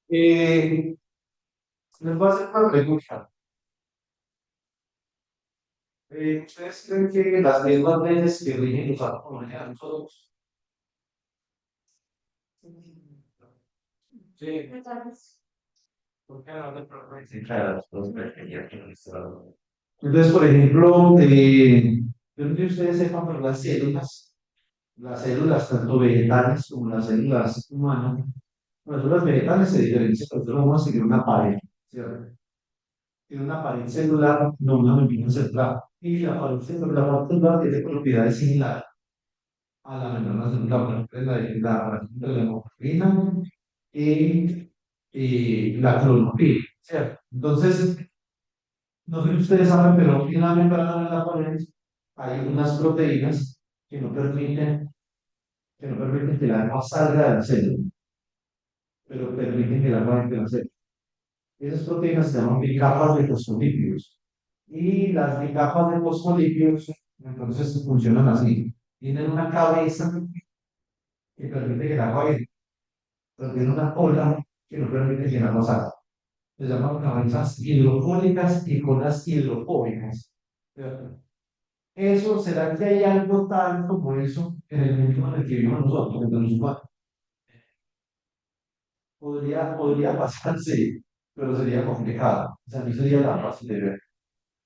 Eh, Les voy a hacer una pregunta. ¿Ustedes creen que las mismas leyes que rigen los átomos a nosotros? Sí. ¿Por qué no te preocupes? Sí, claro, los prefería que no estaba. Entonces, por ejemplo, yo no sé si ustedes sepan, pero las células tanto vegetales como las células humanas, las células vegetales se diferencian, las células humanas tienen una pared, ¿cierto? Tiene una pared celular, no una membrana celular. Y la pared celular tiene propiedades similares a la membrana celular, por ejemplo, la hemoglobina y la clorofila, ¿cierto? Entonces, no sé si ustedes saben, pero en la membrana de la pared hay unas proteínas que no permiten, que no permiten que el agua salga de la célula, pero permiten que el agua entre la célula. Esas proteínas se llaman bicapas de fosfolípidos. Y las bicapas de fosfolípidos, entonces funcionan así. Tienen una cabeza que permite que el agua entre, pero tiene una cola que no permite que el agua salga. Se llaman cabezas hidrofóbicas y colas hidrofóbicas. ¿Cierto? Eso, ¿será que hay algo tal como eso en el mundo en el que vivimos nosotros, entre los humanos? Podría pasar, sí, pero sería complicado. O sea, no sería tan fácil de ver.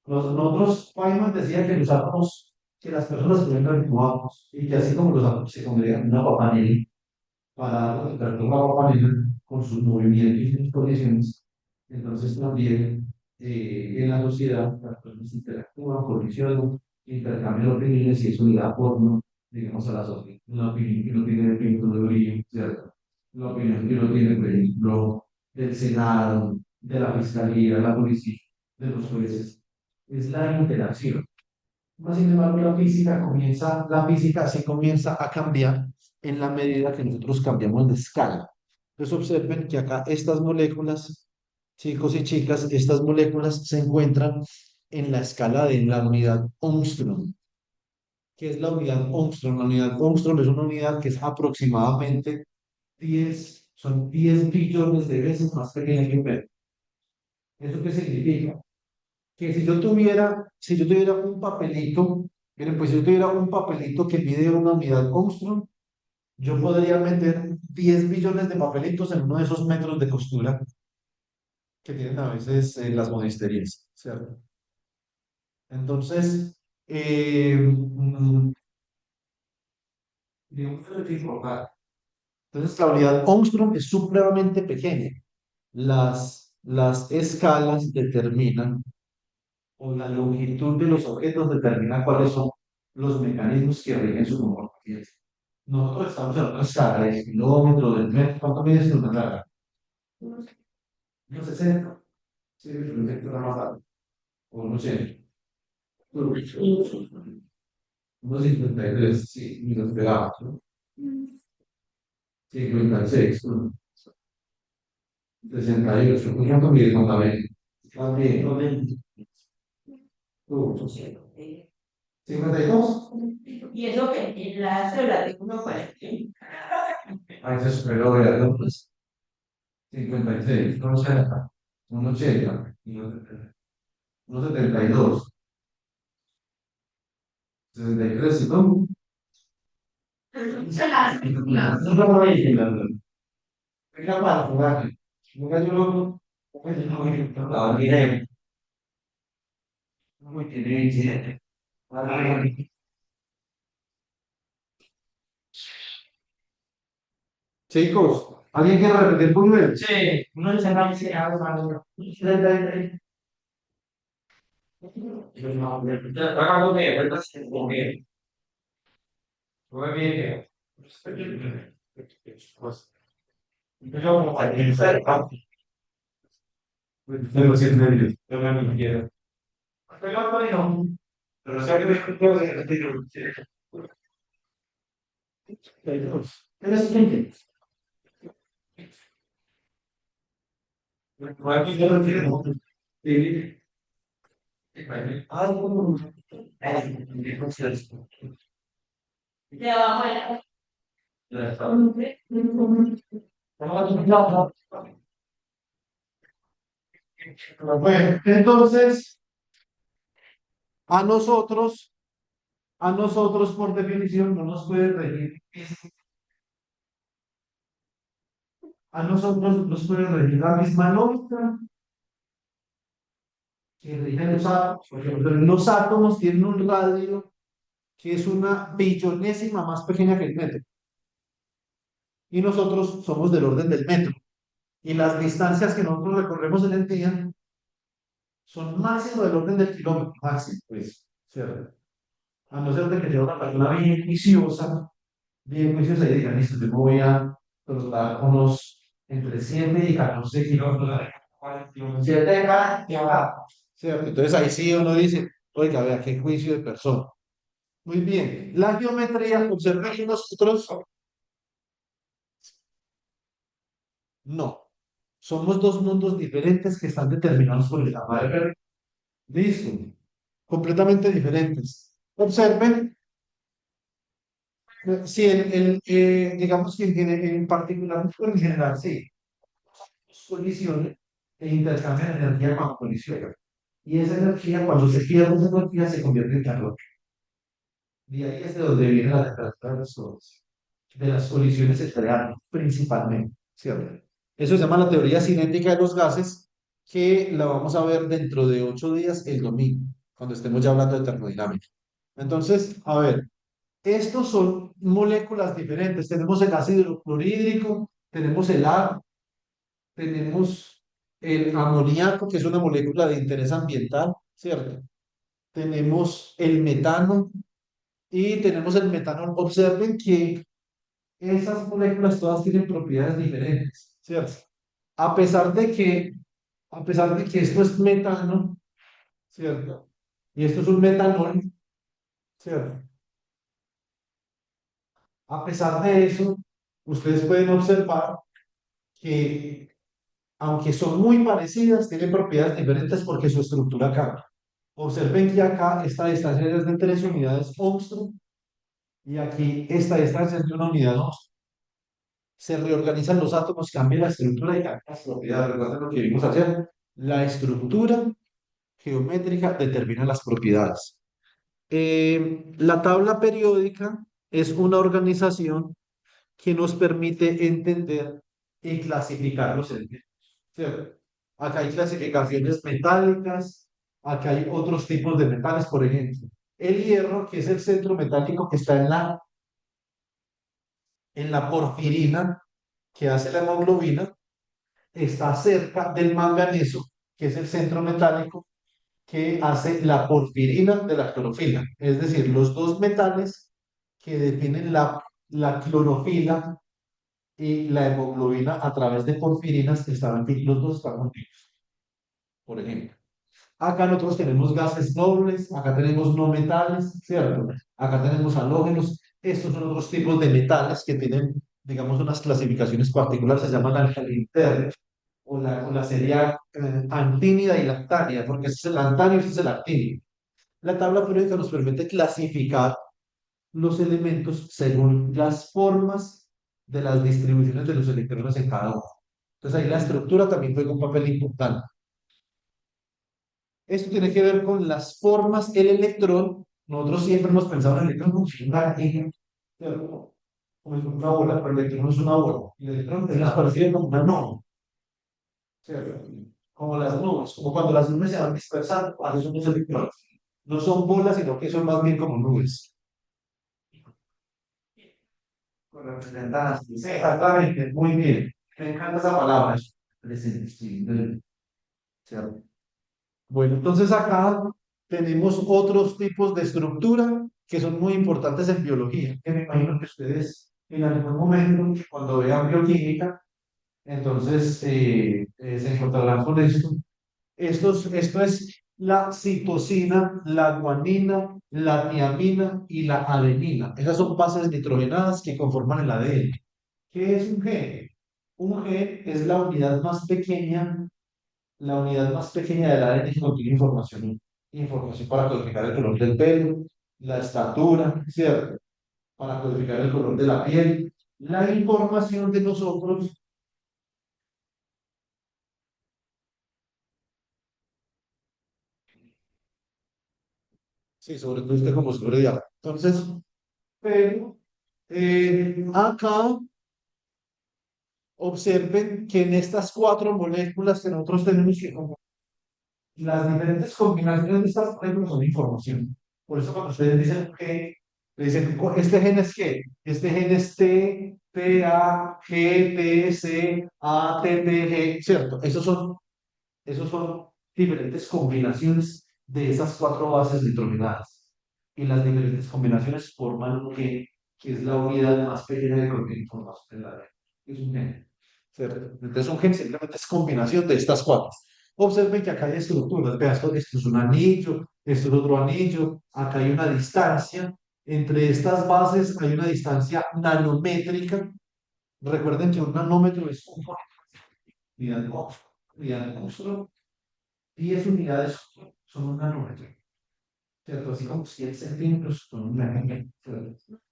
Nosotros, Feynman decía que los átomos, que las personas pueden ver como átomos, y que así como los átomos se congregan en una papanela, para dar temperatura a la papanela con sus movimientos y sus condiciones, entonces también en la sociedad las personas interactúan, colisionan, intercambian opiniones y eso le da forma, digamos, a la sociedad. Una opinión que no tiene efecto de origen, ¿cierto? La opinión que no tiene, por ejemplo, del Senado, de la Fiscalía, de la Policía, de los jueces, es la interacción. Mas, sin embargo, la física sí comienza a cambiar en la medida que nosotros cambiamos de escala. Entonces observen que acá estas moléculas, chicos y chicas, estas moléculas se encuentran en la escala de la unidad Armstrong. ¿Qué es la unidad Armstrong? La unidad Armstrong es una unidad que es aproximadamente 10 billones de veces más pequeña que un metro. ¿Eso qué significa? Que si yo tuviera un papelito, miren, pues si yo tuviera un papelito que mide una unidad Armstrong, yo podría meter 10 billones de papelitos en uno de esos metros de costura que tienen a veces las modisterías, ¿cierto? Entonces, digamos que es importante. Entonces, la unidad Armstrong es supremamente pequeña. Las escalas determinan o la longitud de los objetos determina cuáles son los mecanismos que rigen su comportamiento. Nosotros estamos en una escala de kilómetros, de metros. ¿Cuánto mide esto una larga? Unos 60. Sí, un metro más alto. O no sé. Unos 53, sí, y nos pegamos, ¿no? 56, ¿no? 68. ¿Cuánto mide también? También. 52. Y eso que en la célula de 1,40. Ah, ese superó, ¿verdad? 56, no 80, un 80, unos 72, 63, ¿no? Venga para jugar. Nunca yo lo. Ah, mire, muy bien. Chicos, ¿alguien quiere repetir por nivel? Sí, uno se va a decir algo. Acabo de ver, ¿verdad? Muy bien. Pues, yo como tengo 100 medios, yo no quiero. Pero bueno, pero sé que me puedo repetir. Pero es que aquí yo no quiero. Algo. De abajo. Bueno, entonces, a nosotros, a nosotros por definición no nos puede regir, a nosotros nos puede regir la misma lógica que rigen los átomos. Por ejemplo, los átomos tienen un radio que es una billonésima más pequeña que el metro, y nosotros somos del orden del metro. Y las distancias que nosotros recorremos en el día son máximo del orden del kilómetro, máximo, pues, ¿cierto? A no ser de que sea una persona bien juiciosa y diga, listo, yo me voy a trasladar unos entre 7 y 14 kilómetros. 7 de cada ¿cierto? Entonces ahí sí uno dice, oiga, vea, qué juicio de persona. Muy bien, la geometría, observen que nosotros no. Somos dos mundos diferentes que están determinados por el tamaño. Listo. Completamente diferentes. Observen, si digamos que en particular, en general, sí, colisiones e intercambian energía cuando colisionan. Y esa energía, cuando se pierde esa energía, se convierte en calor. Y ahí es de donde viene la temperatura de las colisiones entre átomos, principalmente, ¿cierto? Eso se llama la teoría cinética de los gases, que la vamos a ver dentro de 8 días, el domingo, cuando estemos ya hablando de termodinámica. Entonces, a ver, estos son moléculas diferentes. Tenemos el ácido clorhídrico, tenemos el agua, tenemos el amoníaco, que es una molécula de interés ambiental, ¿cierto? Tenemos el metano y tenemos el metanol. Observen que esas moléculas todas tienen propiedades diferentes, ¿cierto? A pesar de que, a pesar de que esto es metano, ¿cierto? Y esto es un metanol, ¿cierto? A pesar de eso, ustedes pueden observar que, aunque son muy parecidas, tienen propiedades diferentes porque su estructura cambia. Observen que acá esta distancia es de 3 unidades Armstrong y aquí esta distancia es de 1 unidad Armstrong. Se reorganizan los átomos, cambia la estructura y cambia las propiedades. Recuerden lo que vimos ayer. La estructura geométrica determina las propiedades. La tabla periódica es una organización que nos permite entender y clasificar los elementos, ¿cierto? Acá hay clasificaciones metálicas, acá hay otros tipos de metales, por ejemplo. El hierro, que es el centro metálico que está en la porfirina, que hace la hemoglobina, está cerca del manganeso, que es el centro metálico que hace la porfirina de la clorofila. Es decir, los dos metales que definen la clorofila y la hemoglobina a través de porfirinas estaban aquí, los dos están juntos, por ejemplo. Acá nosotros tenemos gases nobles, acá tenemos no metales, ¿cierto? Acá tenemos halógenos. Estos son otros tipos de metales que tienen, digamos, unas clasificaciones particulares, se llaman alcalinoides, o la sería antínida y lactánida, porque este es el lantánio y este es el actínide. La tabla periódica nos permite clasificar los elementos según las formas de las distribuciones de los electrones en cada uno. Entonces ahí la estructura también juega un papel importante. Esto tiene que ver con las formas, el electrón. Nosotros siempre hemos pensado en el electrón como si fuera como si fuera una bola, pero el electrón no es una bola. El electrón es más parecido como una nube, ¿cierto? Como las nubes, como cuando las nubes se van dispersando, así son los electrones. No son bolas, sino que son más bien como nubes. Representadas. Sí, exactamente, muy bien. Me encanta esa palabra. ¿Cierto? Bueno, entonces acá tenemos otros tipos de estructura que son muy importantes en biología, que me imagino que ustedes en algún momento, cuando vean bioquímica, entonces se encontrarán con esto. Esto es la citosina, la guanina, la tiamina y la adenina. Esas son bases nitrogenadas que conforman el ADN. ¿Qué es un gen? Un gen es la unidad más pequeña del ADN que contiene información para codificar el color del pelo, la estatura, ¿cierto? Para codificar el color de la piel, la información de nosotros Sí, sobre todo usted como sobre diálogo. Entonces, pero acá observen que en estas cuatro moléculas que nosotros tenemos que las diferentes combinaciones de estas moléculas son información. Por eso cuando ustedes dicen que, le dicen, este gen es G, este gen es T, T, A, G, T, C, A, T, T, G, ¿cierto? Esos son diferentes combinaciones de esas cuatro bases nitrogenadas. Y las diferentes combinaciones forman un gen, que es la unidad más pequeña de contiene información en la red. Es un gen. ¿Cierto? Entonces, un gen simplemente es combinación de estas cuatro. Observen que acá hay estructuras. Vean, esto es un anillo, esto es otro anillo. Acá hay una distancia. Entre estas bases hay una distancia nanométrica. Recuerden que un nanómetro es un unidad de Oxford, unidad de Oxford. 10 unidades son un nanómetro, ¿cierto? Así como 100 centímetros son un nanómetro, ¿cierto?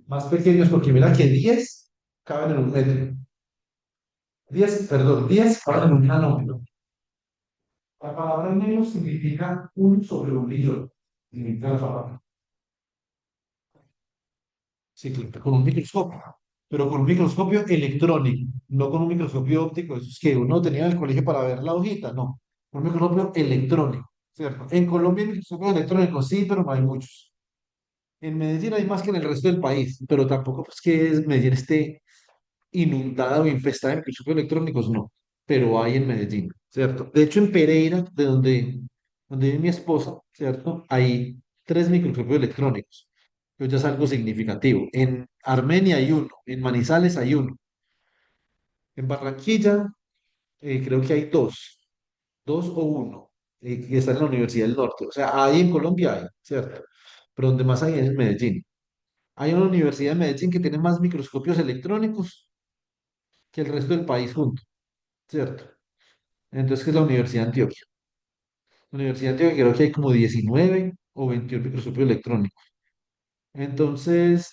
Más pequeños porque mira que 10 caben en un metro. 10 caben en un nanómetro. La palabra nano significa 1/1.000.000. Significa la palabra. Sí, claro, con un microscopio. Pero con un microscopio electrónico, no con un microscopio óptico, esos que uno tenía en el colegio para ver la hojita, no. Un microscopio electrónico, ¿cierto? En Colombia hay microscopios electrónicos, sí, pero no hay muchos. En Medellín hay más que en el resto del país, pero tampoco pues que Medellín esté inundada o infestada de microscopios electrónicos, no, pero hay en Medellín, ¿cierto? De hecho, en Pereira, donde vive mi esposa, ¿cierto? Hay tres microscopios electrónicos, que ya es algo significativo. En Armenia hay uno, en Manizales hay uno, en Barranquilla creo que hay dos o uno, que están en la Universidad del Norte. O sea, ahí en Colombia hay, ¿cierto? Pero donde más hay es en Medellín. Hay una universidad de Medellín que tiene más microscopios electrónicos que el resto del país junto, ¿cierto? Entonces, que es la Universidad de Antioquia. La Universidad de Antioquia creo que hay como 19 o 21 microscopios electrónicos. Entonces,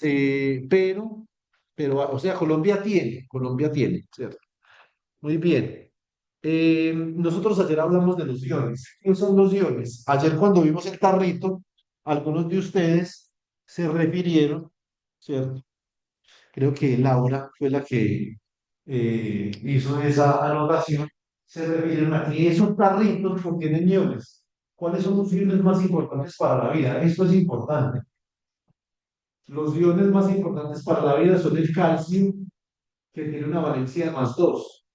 o sea, Colombia tiene, ¿cierto? Muy bien. Nosotros ayer hablamos de los iones. ¿Qué son los iones? Ayer cuando vimos el tarrito, algunos de ustedes se refirieron, ¿cierto? Creo que Laura fue la que hizo esa anotación, se refirieron a que esos carritos contienen iones. ¿Cuáles son los iones más importantes para la vida? Esto es importante. Los iones más importantes para la vida son el calcio, que tiene una valencia de +2,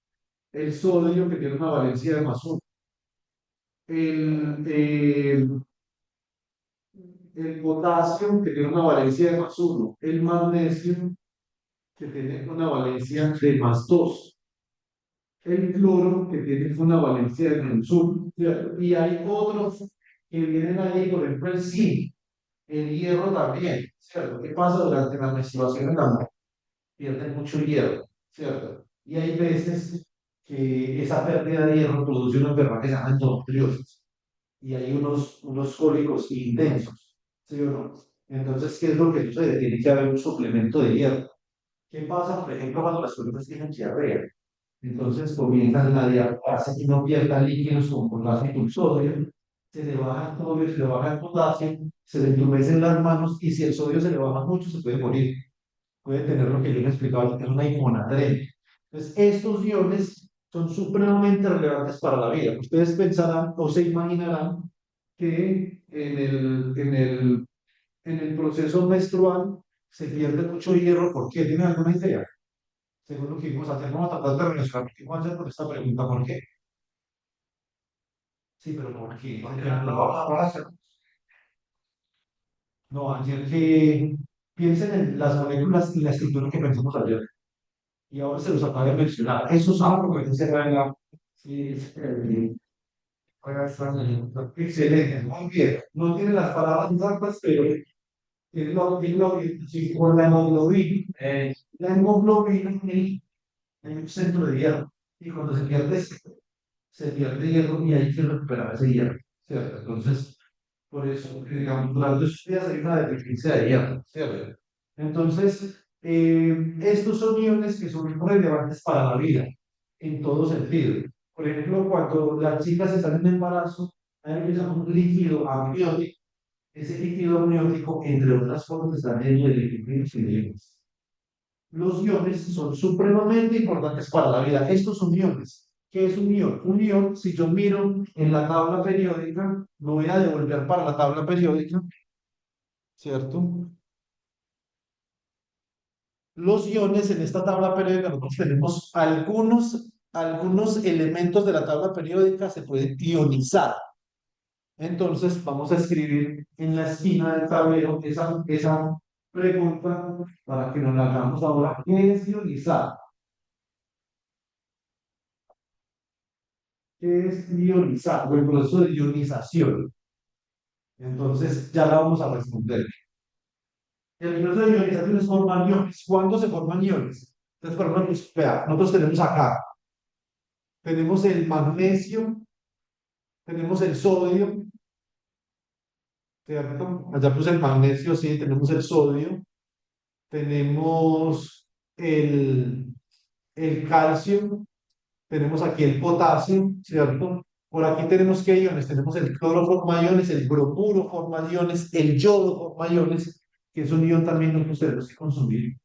el sodio, que tiene una valencia de +1, el, eh, el potasio, que tiene una valencia de +1, el magnesio, que tiene una valencia de +2, el cloro, que tiene una valencia de -1, ¿cierto? Y hay otros que vienen ahí, por ejemplo, el zinc, el hierro también, ¿cierto? ¿Qué pasa durante la menstruación en la mujer? Pierden mucho hierro, ¿cierto? Y hay veces que esa pérdida de hierro produce una enfermedad que se llama endometriosis y hay unos cólicos intensos, ¿sí o no? Entonces, ¿qué es lo que sucede? Tiene que haber un suplemento de hierro. ¿Qué pasa, por ejemplo, cuando las personas tienen diarrea? Entonces comienzan la diálisis y no pierdan líquidos como potasio y sodio, se le baja el sodio, se le baja el potasio, se le entumecen las manos y si el sodio se le baja mucho se puede morir, puede tener lo que yo le explicaba, que es una hiponatremia. Entonces estos iones son supremamente relevantes para la vida. Ustedes pensarán o se imaginarán que en el proceso menstrual se pierde mucho hierro. ¿Por qué? ¿Tienen alguna idea? Según lo que vimos ayer, vamos a tratar de relacionar lo que vimos ayer con esta pregunta, ¿por qué? Sí, pero ¿por qué? Porque no vamos a hacer. No, ayer que piensen en las moléculas y la estructura que pensamos ayer. Y ahora se los acabo de mencionar. Eso es algo que se revela. Sí, excelente, muy bien. No tiene las palabras exactas, pero sí, con la hemoglobina. La hemoglobina hay un centro de hierro. Y cuando se pierde hierro y hay que recuperar ese hierro, ¿cierto? Entonces, por eso, digamos, durante estos días hay una deficiencia de hierro, ¿cierto? Entonces, estos son iones que son relevantes para la vida, en todo sentido. Por ejemplo, cuando las chicas están en embarazo, Hay algo que se llama un líquido amniótico. Ese líquido amniótico, entre otras cosas, está lleno de electrones y de iones. Los iones son supremamente importantes para la vida. Estos son iones. ¿Qué es un ion? Un ion, si yo miro en la tabla periódica, lo voy a devolver para la tabla periódica, ¿cierto? Los iones en esta tabla periódica, nosotros tenemos algunos elementos de la tabla periódica se pueden ionizar. Entonces, vamos a escribir en la esquina del tablero esa pregunta para que nos la hagamos ahora. ¿Qué es ionizar? ¿Qué es ionizar? O el proceso de ionización. Entonces, ya la vamos a responder. El proceso de ionización es formar iones. ¿Cuándo se forman iones? Entonces, por ejemplo, pues, vea, nosotros tenemos acá, tenemos el magnesio, tenemos el sodio, ¿cierto? Allá puse el magnesio, sí, tenemos el sodio, tenemos el, el calcio, tenemos aquí el potasio, ¿cierto? Por aquí tenemos qué iones, tenemos el cloro forma iones, el bromuro forma iones, el yodo forma iones, que es un ion también que ustedes los que consumir.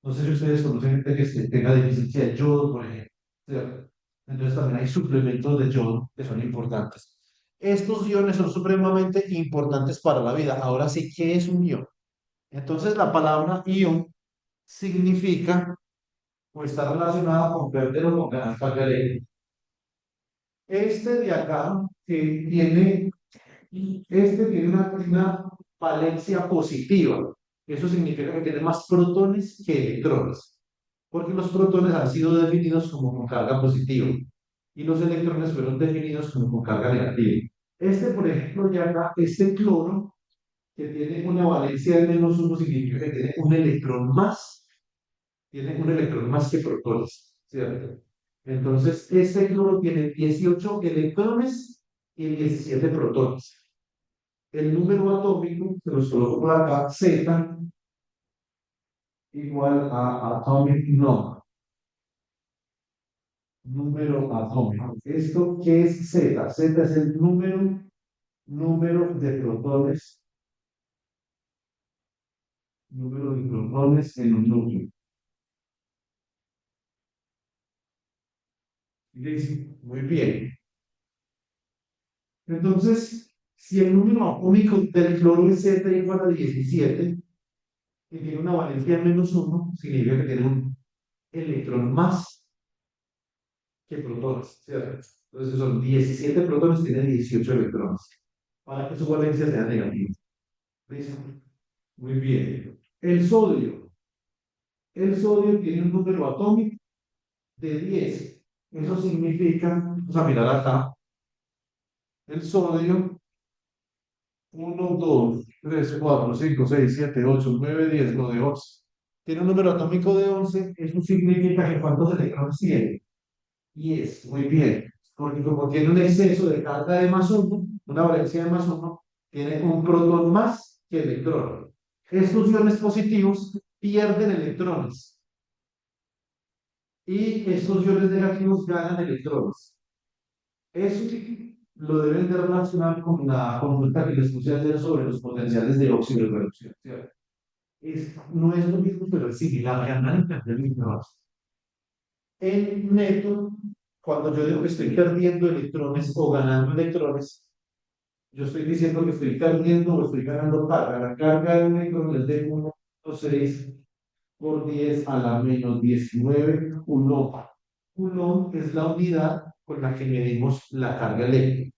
No sé si ustedes conocen gente que tenga deficiencia de yodo, por ejemplo, ¿cierto? Entonces también hay suplementos de yodo que son importantes. Estos iones son supremamente importantes para la vida. Ahora sí, ¿qué es un ion? Entonces la palabra ion significa o está relacionada con perder o con ganar carga eléctrica. Este de acá, que tiene, este tiene una valencia positiva. Eso significa que tiene más protones que electrones, porque los protones han sido definidos como con carga positiva y los electrones fueron definidos como con carga negativa. Este, por ejemplo, de acá, este cloro, que tiene una valencia de -1, significa que tiene un electrón más que protones, ¿cierto? Entonces, este cloro tiene 18 electrones y 17 protones. El número atómico, se los coloco por acá, Z, igual a atomic number, número atómico. ¿Esto qué es Z? Z es el número de protones, número de protones en un núcleo. ¿Listo? Muy bien. Entonces, si el número atómico del cloro es Z igual a 17, que tiene una valencia de -1, significa que tiene un electrón más que protones, ¿cierto? Entonces son 17 protones, tiene 18 electrones, para que su valencia sea negativa. ¿Listo? Muy bien. El sodio tiene un número atómico de 10. Eso significa, vamos a mirar acá, el sodio 1, 2, 3, 4, 5, 6, 7, 8, 9, 10, lo de 11. Tiene un número atómico de 11, eso significa que ¿cuántos electrones tiene? 10, muy bien. Porque como tiene un exceso de carga de +1, una valencia de +1, tiene un protón más que electrón. Estos iones positivos pierden electrones y estos iones negativos ganan electrones. Eso lo deben de relacionar con la consulta que les puse ayer sobre los potenciales de óxido de reducción, ¿cierto? No es lo mismo, pero es similar, ganan el mismo. En neto, cuando yo digo que estoy perdiendo electrones o ganando electrones, yo estoy diciendo que estoy perdiendo o estoy ganando carga. La carga de un electrón es de 1,6 por 10 a la -19 coulomb. Coulomb es la unidad con la que medimos la carga eléctrica,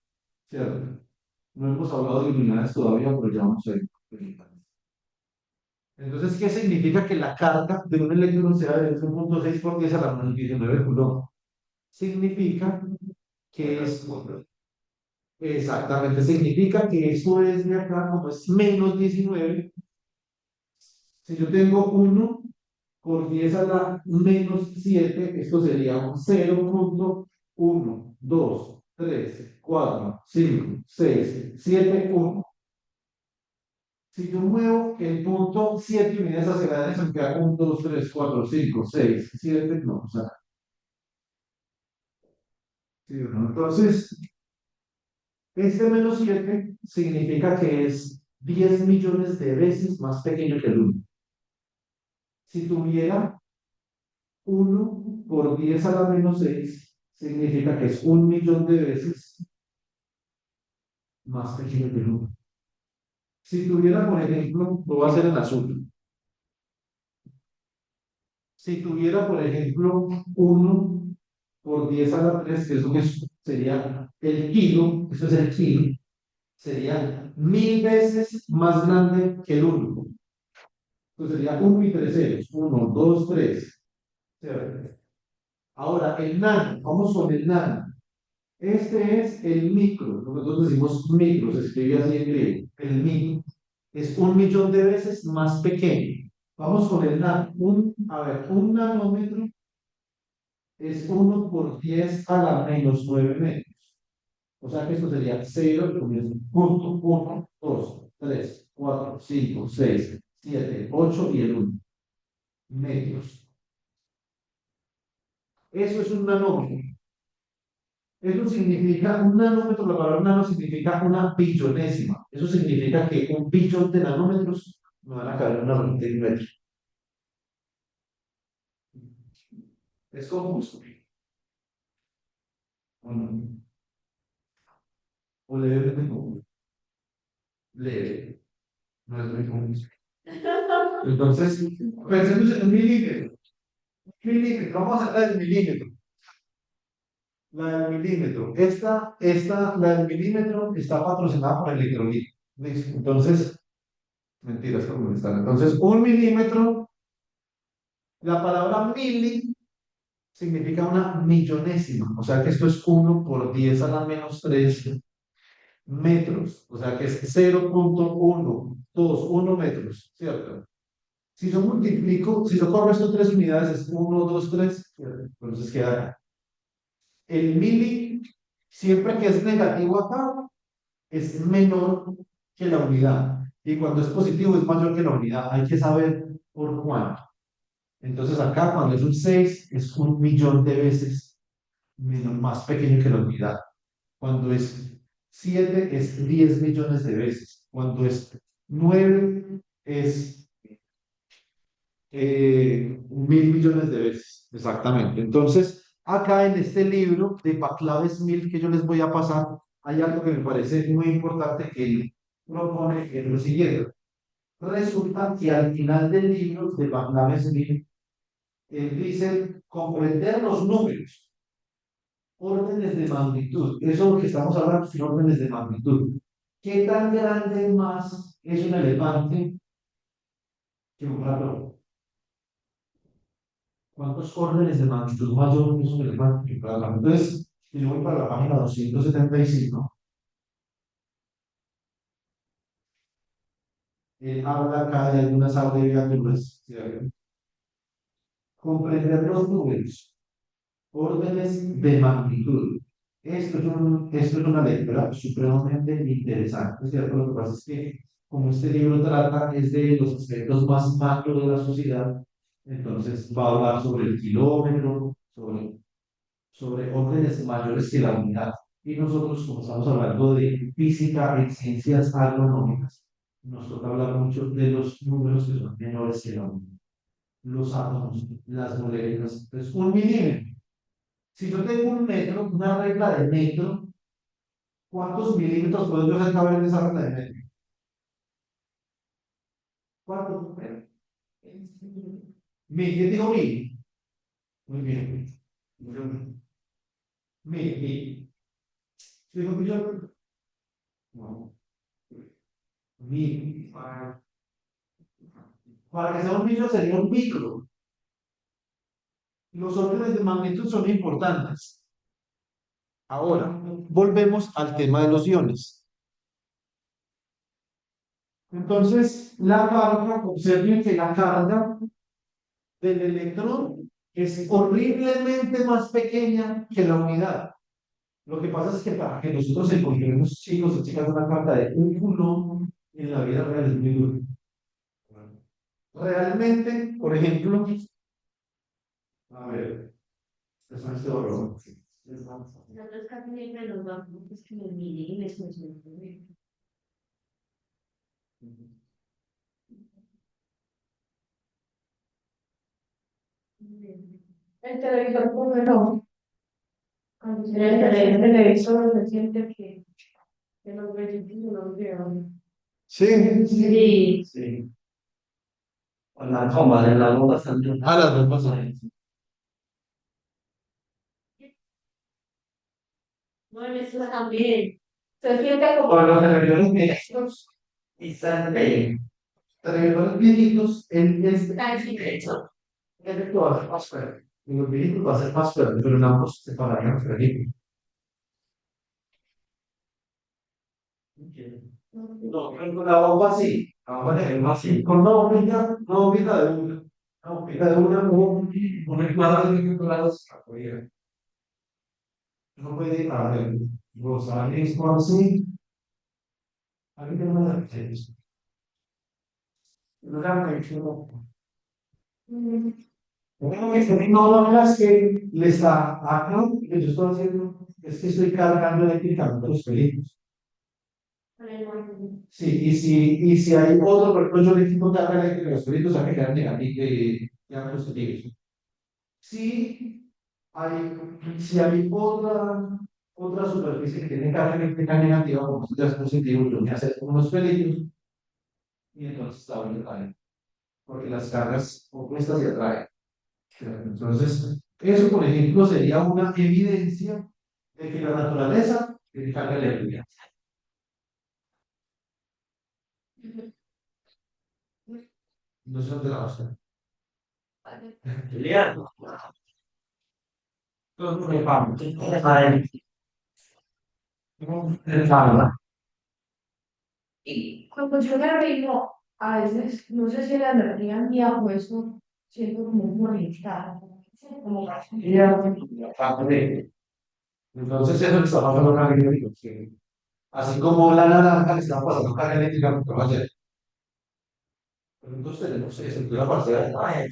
¿cierto? No hemos hablado de unidades todavía, pero ya vamos a ir. Entonces, ¿qué significa que la carga de un electrón sea de 1,6 por 10 a la -19 coulomb? Significa que es, exactamente, significa que eso es de acá, como es -19, si yo tengo 1 por 10 a la -7, esto sería un 0,1, 2, 3, 4, 5, 6, 7, 1. Si yo muevo el punto 7 unidades hacia la derecha, me queda 1, 2, 3, 4, 5, 6, 7, no, o sea, sí, ¿no? Entonces, Este menos 7 significa que es 10 millones de veces más pequeño que el uno. Si tuviera 1 por 10 a la menos 6 significa que es 1 millón de veces más pequeño que el uno. Si tuviera, por ejemplo, lo voy a hacer en azul. Si tuviera, por ejemplo, 1 por 10 a la 3, que eso sería el kilo, eso es el kilo, sería 1000 veces más grande que el uno. Entonces sería 1 y 3 ceros. 1, 2, 3. ¿Cierto? Ahora, el nano, vamos con el nano. Este es el micro, nosotros decimos micro, se escribe así en griego. El micro es 1 millón de veces más pequeño. Vamos con el nano. A ver, un nanómetro es 1 por 10 a la menos 9 metros. O sea que esto sería 0,1, 2, 3, 4, 5, 6, 7, 8 y el 1 metros. Eso es un nanómetro. Eso significa, un nanómetro, la palabra nano significa una billonésima. Eso significa que 1 billón de nanómetros no van a caber en una bolita de un metro. Es confuso. Bueno, o levemente confuso. Leve, no es muy confuso. Entonces, pensemos en un milímetro. Milímetro, vamos a hablar del milímetro. La del milímetro. La del milímetro está patrocinada por Electrolit. Listo. Entonces, mentiras, ¿cómo están? Entonces, 1 milímetro, la palabra mili significa una millonésima. O sea que esto es 1 por 10 a la menos 3 metros. O sea que es 0,121 metros, ¿cierto? Si yo corro estas 3 unidades, es 1, 2, 3, ¿cierto? Entonces queda el mili, siempre que es negativo acá, es menor que la unidad. Y cuando es positivo es mayor que la unidad. Hay que saber por cuánto. Entonces acá cuando es un 6 es 1 millón de veces más pequeño que la unidad. Cuando es 7 es 10 millones de veces. Cuando es 9 es 1000 millones de veces. Exactamente. Entonces, acá en este libro de Baclaves 1000 que yo les voy a pasar, hay algo que me parece muy importante que él propone en lo siguiente. Resulta que al final del libro de Baclaves 1000, él dice comprender los números, órdenes de magnitud. Eso es lo que estamos hablando, son órdenes de magnitud. ¿Qué tan grande más es un elefante que un ratón? ¿Cuántos órdenes de magnitud mayor es un elefante que un ratón? Entonces, si yo voy para la página 275, él habla acá de algunas abreviaturas, ¿cierto? Comprender los números, órdenes de magnitud. Esto es una lectura supremamente interesante, ¿cierto? Lo que pasa es que, como este libro trata es de los aspectos más macro de la sociedad, entonces va a hablar sobre el kilómetro, sobre órdenes mayores que la unidad. Y nosotros, como estamos hablando de física en ciencias agronómicas, nos toca hablar mucho de los números que son menores que la unidad. Los átomos, las moléculas. Entonces, 1 milímetro. Si yo tengo un metro, una regla de metro, ¿cuántos milímetros puedo yo hacer caber en esa regla de metro? ¿Cuántos? Mil. ¿Quién dijo mil? Muy bien. Mil. ¿Dijo millón? No. Mil. Para que sea un millón sería un micro. Los órdenes de magnitud son importantes. Ahora, volvemos al tema de los iones. Entonces, la carga, observen que la carga del electrón es horriblemente más pequeña que la unidad. Lo que pasa es que para que nosotros encontremos chicos o chicas una carga de 1 coulomb en la vida real es muy duro. Realmente, por ejemplo, a ver, eso es este valor. Nosotros casi siempre nos vamos, es que me mire y me escuche. El televisor, ¿cómo no? Cuando se ve el televisor, se siente que los vecinos los vean. Sí, Sí. sí. Con la coma de la bombas también. Ah, las bombas también. Bueno, eso también. Se siente como. Con los televisores viejitos y sale. Televisores viejitos, Tan chiquito. el va a ser más fuerte. En los viejitos va a ser más fuerte, pero en ambos se pararían feliz. No, pero con la bomba sí. La bomba es más sí. Con una bombilla, una bombilla de una. Una bombilla de una cuadra de 5 grados. No puede ir a ver. Los mismo así. A mí no me da eso. No da mucho. Bueno, que no hagas que le está acá, que yo estoy haciendo, es que estoy cargando eléctricamente los pelitos. Sí, y si hay otro, por ejemplo, yo le quito carga eléctrica a los pelitos, a que quedan negativos, ya positivos. Si si hay otra superficie que tiene carga eléctrica negativa, como estos ya es positivo, yo me acerco unos pelitos y entonces está bien, porque las cargas opuestas se atraen. Entonces, eso, por ejemplo, sería una evidencia de que la naturaleza tiene carga eléctrica. No sé dónde la vas a ver. Entonces, me vamos. Y cuando yo me río, a veces, no sé si la energía mía o eso, siento como un malestar, como Entonces, eso le está pasando a una eléctrica. Así como la naranja le está pasando carga eléctrica, porque va a ser. Entonces, tenemos eso, que la parte de la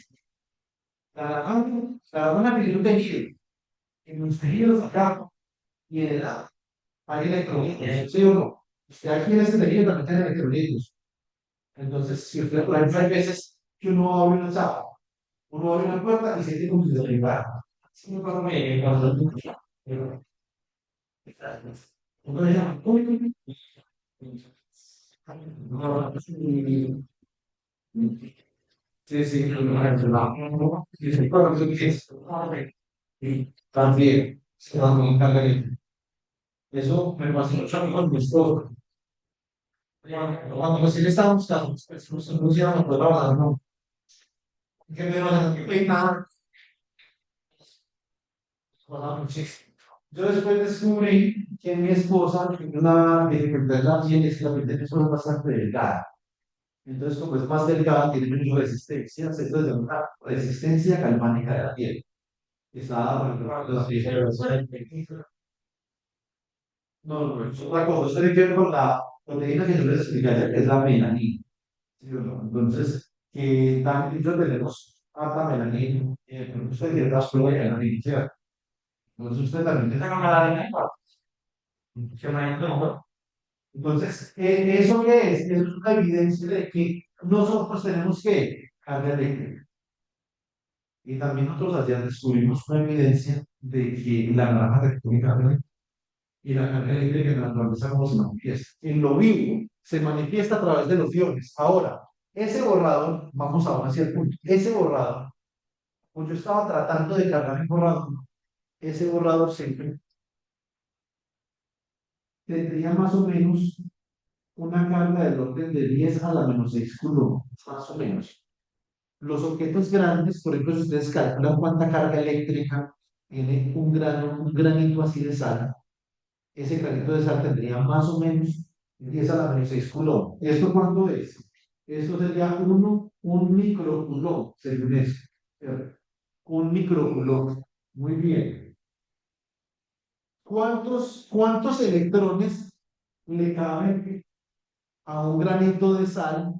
naranja tiene un tejido. En los tejidos acá y en el lado hay electrolitos, ¿sí o no? Usted aquí en este tejido también tiene electrolitos. Entonces, si usted, por ejemplo, hay veces que uno abre una chapa, uno abre una puerta y siente como si se derribara. Sí, me pasa a mí, entonces, uy, no, sí, sí, no, y se puede hacer eso. Y también, se va a montar eso me pasó mucho a mí con mi esposo. Cuando recién estábamos casados, pues nos pusiéramos por la no. Que me van a nada, pasaba muchísimo. Yo después descubrí que mi esposa tiene una dificultad también, es que la piel de mi esposa es bastante delgada. Entonces, como es más delgada, tiene menos resistencia, entonces una resistencia galvánica de la piel. Está, por ejemplo, no, no, es otra cosa, eso tiene que ver con la proteína que yo les expliqué ayer, que es la melanina. ¿Sí o no? Entonces, también nosotros tenemos alta melanina, pero usted tiene las pruebas de melanina, ¿cierto? Entonces, usted también tiene la melanina, que no. Entonces, ¿eso qué es? Es una evidencia de que nosotros tenemos que carga eléctrica. Y también nosotros allá descubrimos una evidencia de que la naranja recoge carga y la carga eléctrica en la naturaleza como se manifiesta. En lo vivo se manifiesta a través de los iones. Ahora, ese borrador, vamos ahora hacia el punto, ese borrador, pues yo estaba tratando de cargar el borrador, ese borrador siempre tendría más o menos una carga del orden de 10 a la menos 6 coulombs, más o menos. Los objetos grandes, por ejemplo, si ustedes calculan cuánta carga eléctrica tiene un granito así de sal, ese granito de sal tendría más o menos 10 a la menos 6 coulomb. ¿Esto cuánto es? Esto sería un microcoulomb, según eso. ¿Cierto? Un microcoulomb. Muy bien. ¿Cuántos electrones le caben a un granito de sal?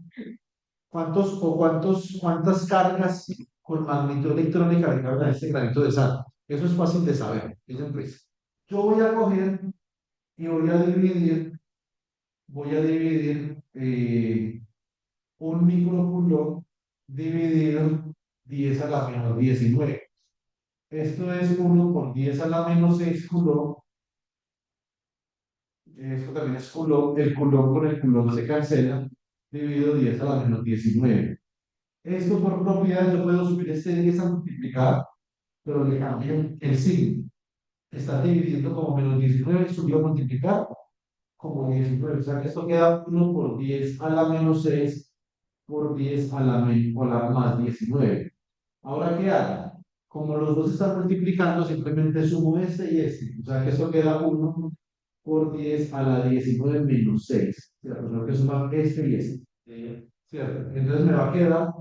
¿Cuántas cargas con magnitud electrónica le caben a este granito de sal? Eso es fácil de saber. Dicen pues. Yo voy a coger y voy a dividir un microculón dividido 10 a la menos 19. Esto es 1 por 10 a la menos 6 culón. Esto también es culón. El culón con el culón se cancela. Dividido 10 a la menos 19. Esto por propiedad yo puedo subir este 10 a multiplicar, pero le cambio el signo. Está dividiendo como menos 19, subió a multiplicar como 19. O sea que esto queda 1 por 10 a la menos 6 por 10 a la más 19. Ahora, ¿qué hago? Como los dos están multiplicando, simplemente sumo este y este. O sea que esto queda 1 por 10 a la 19 menos 6. ¿Cierto? Tengo que sumar este y este. ¿Cierto? Entonces me va a quedar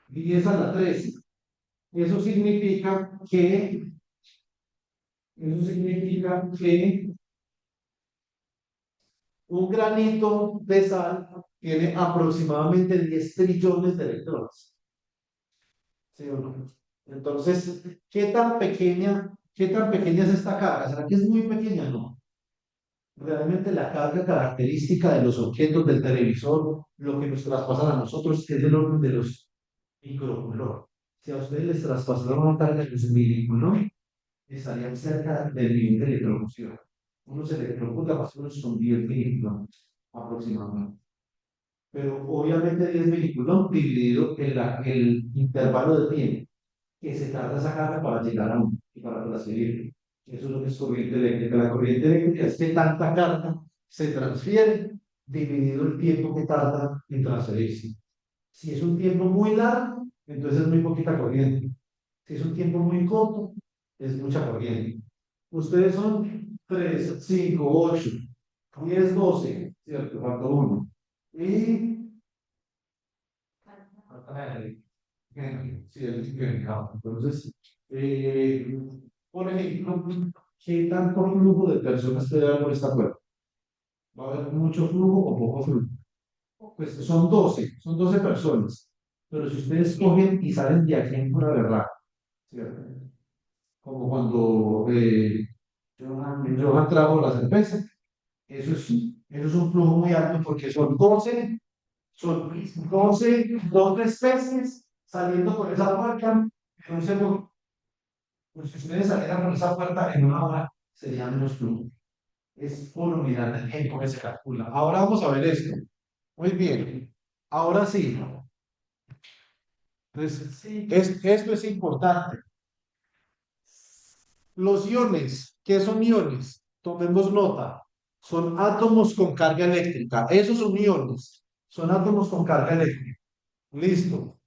10 a la 13. Eso significa que, eso significa que un granito de sal tiene aproximadamente 10 trillones de electrones. ¿Sí o no? Entonces, ¿qué tan pequeña es esta carga? ¿Será que es muy pequeña? No. Realmente la carga característica de los objetos del televisor, lo que nos traspasan a nosotros, es del orden de los microculón. Si a ustedes les traspasaron una carga de los miliculón, estarían cerca del nivel de electrofusión. Uno se electrocuta más o menos con 10 miliculón aproximadamente. Pero obviamente 10 miliculón dividido en el intervalo de tiempo que se tarda esa carga para llegar a uno y para transferir. Eso es lo que es corriente eléctrica. La corriente eléctrica es que tanta carga se transfiere dividido el tiempo que tarda en transferirse. Si es un tiempo muy largo, entonces es muy poquita corriente. Si es un tiempo muy corto, es mucha corriente. Ustedes son 3, 5, 8, 10, 12, ¿cierto? Falta uno. Y sí, el significado. Entonces, por ejemplo, ¿qué tanto flujo de personas puede haber por esta puerta? ¿Va a haber mucho flujo o poco flujo? Pues son doce personas. Pero si ustedes cogen y salen de aquí en pura verdad, ¿cierto? Como cuando Johan trajo la cerveza, eso es un flujo muy alto porque son 12 especies saliendo por esa puerta en un segundo. Pues si ustedes salieran por esa puerta en una hora, sería menos flujo. Es por unidad de tiempo que se calcula. Ahora vamos a ver esto. Muy bien. Ahora sí. Entonces, sí, esto es importante. Los iones, ¿qué son iones? Tomemos nota. Son átomos con carga eléctrica. Esos son iones. Son átomos con carga eléctrica. Listo.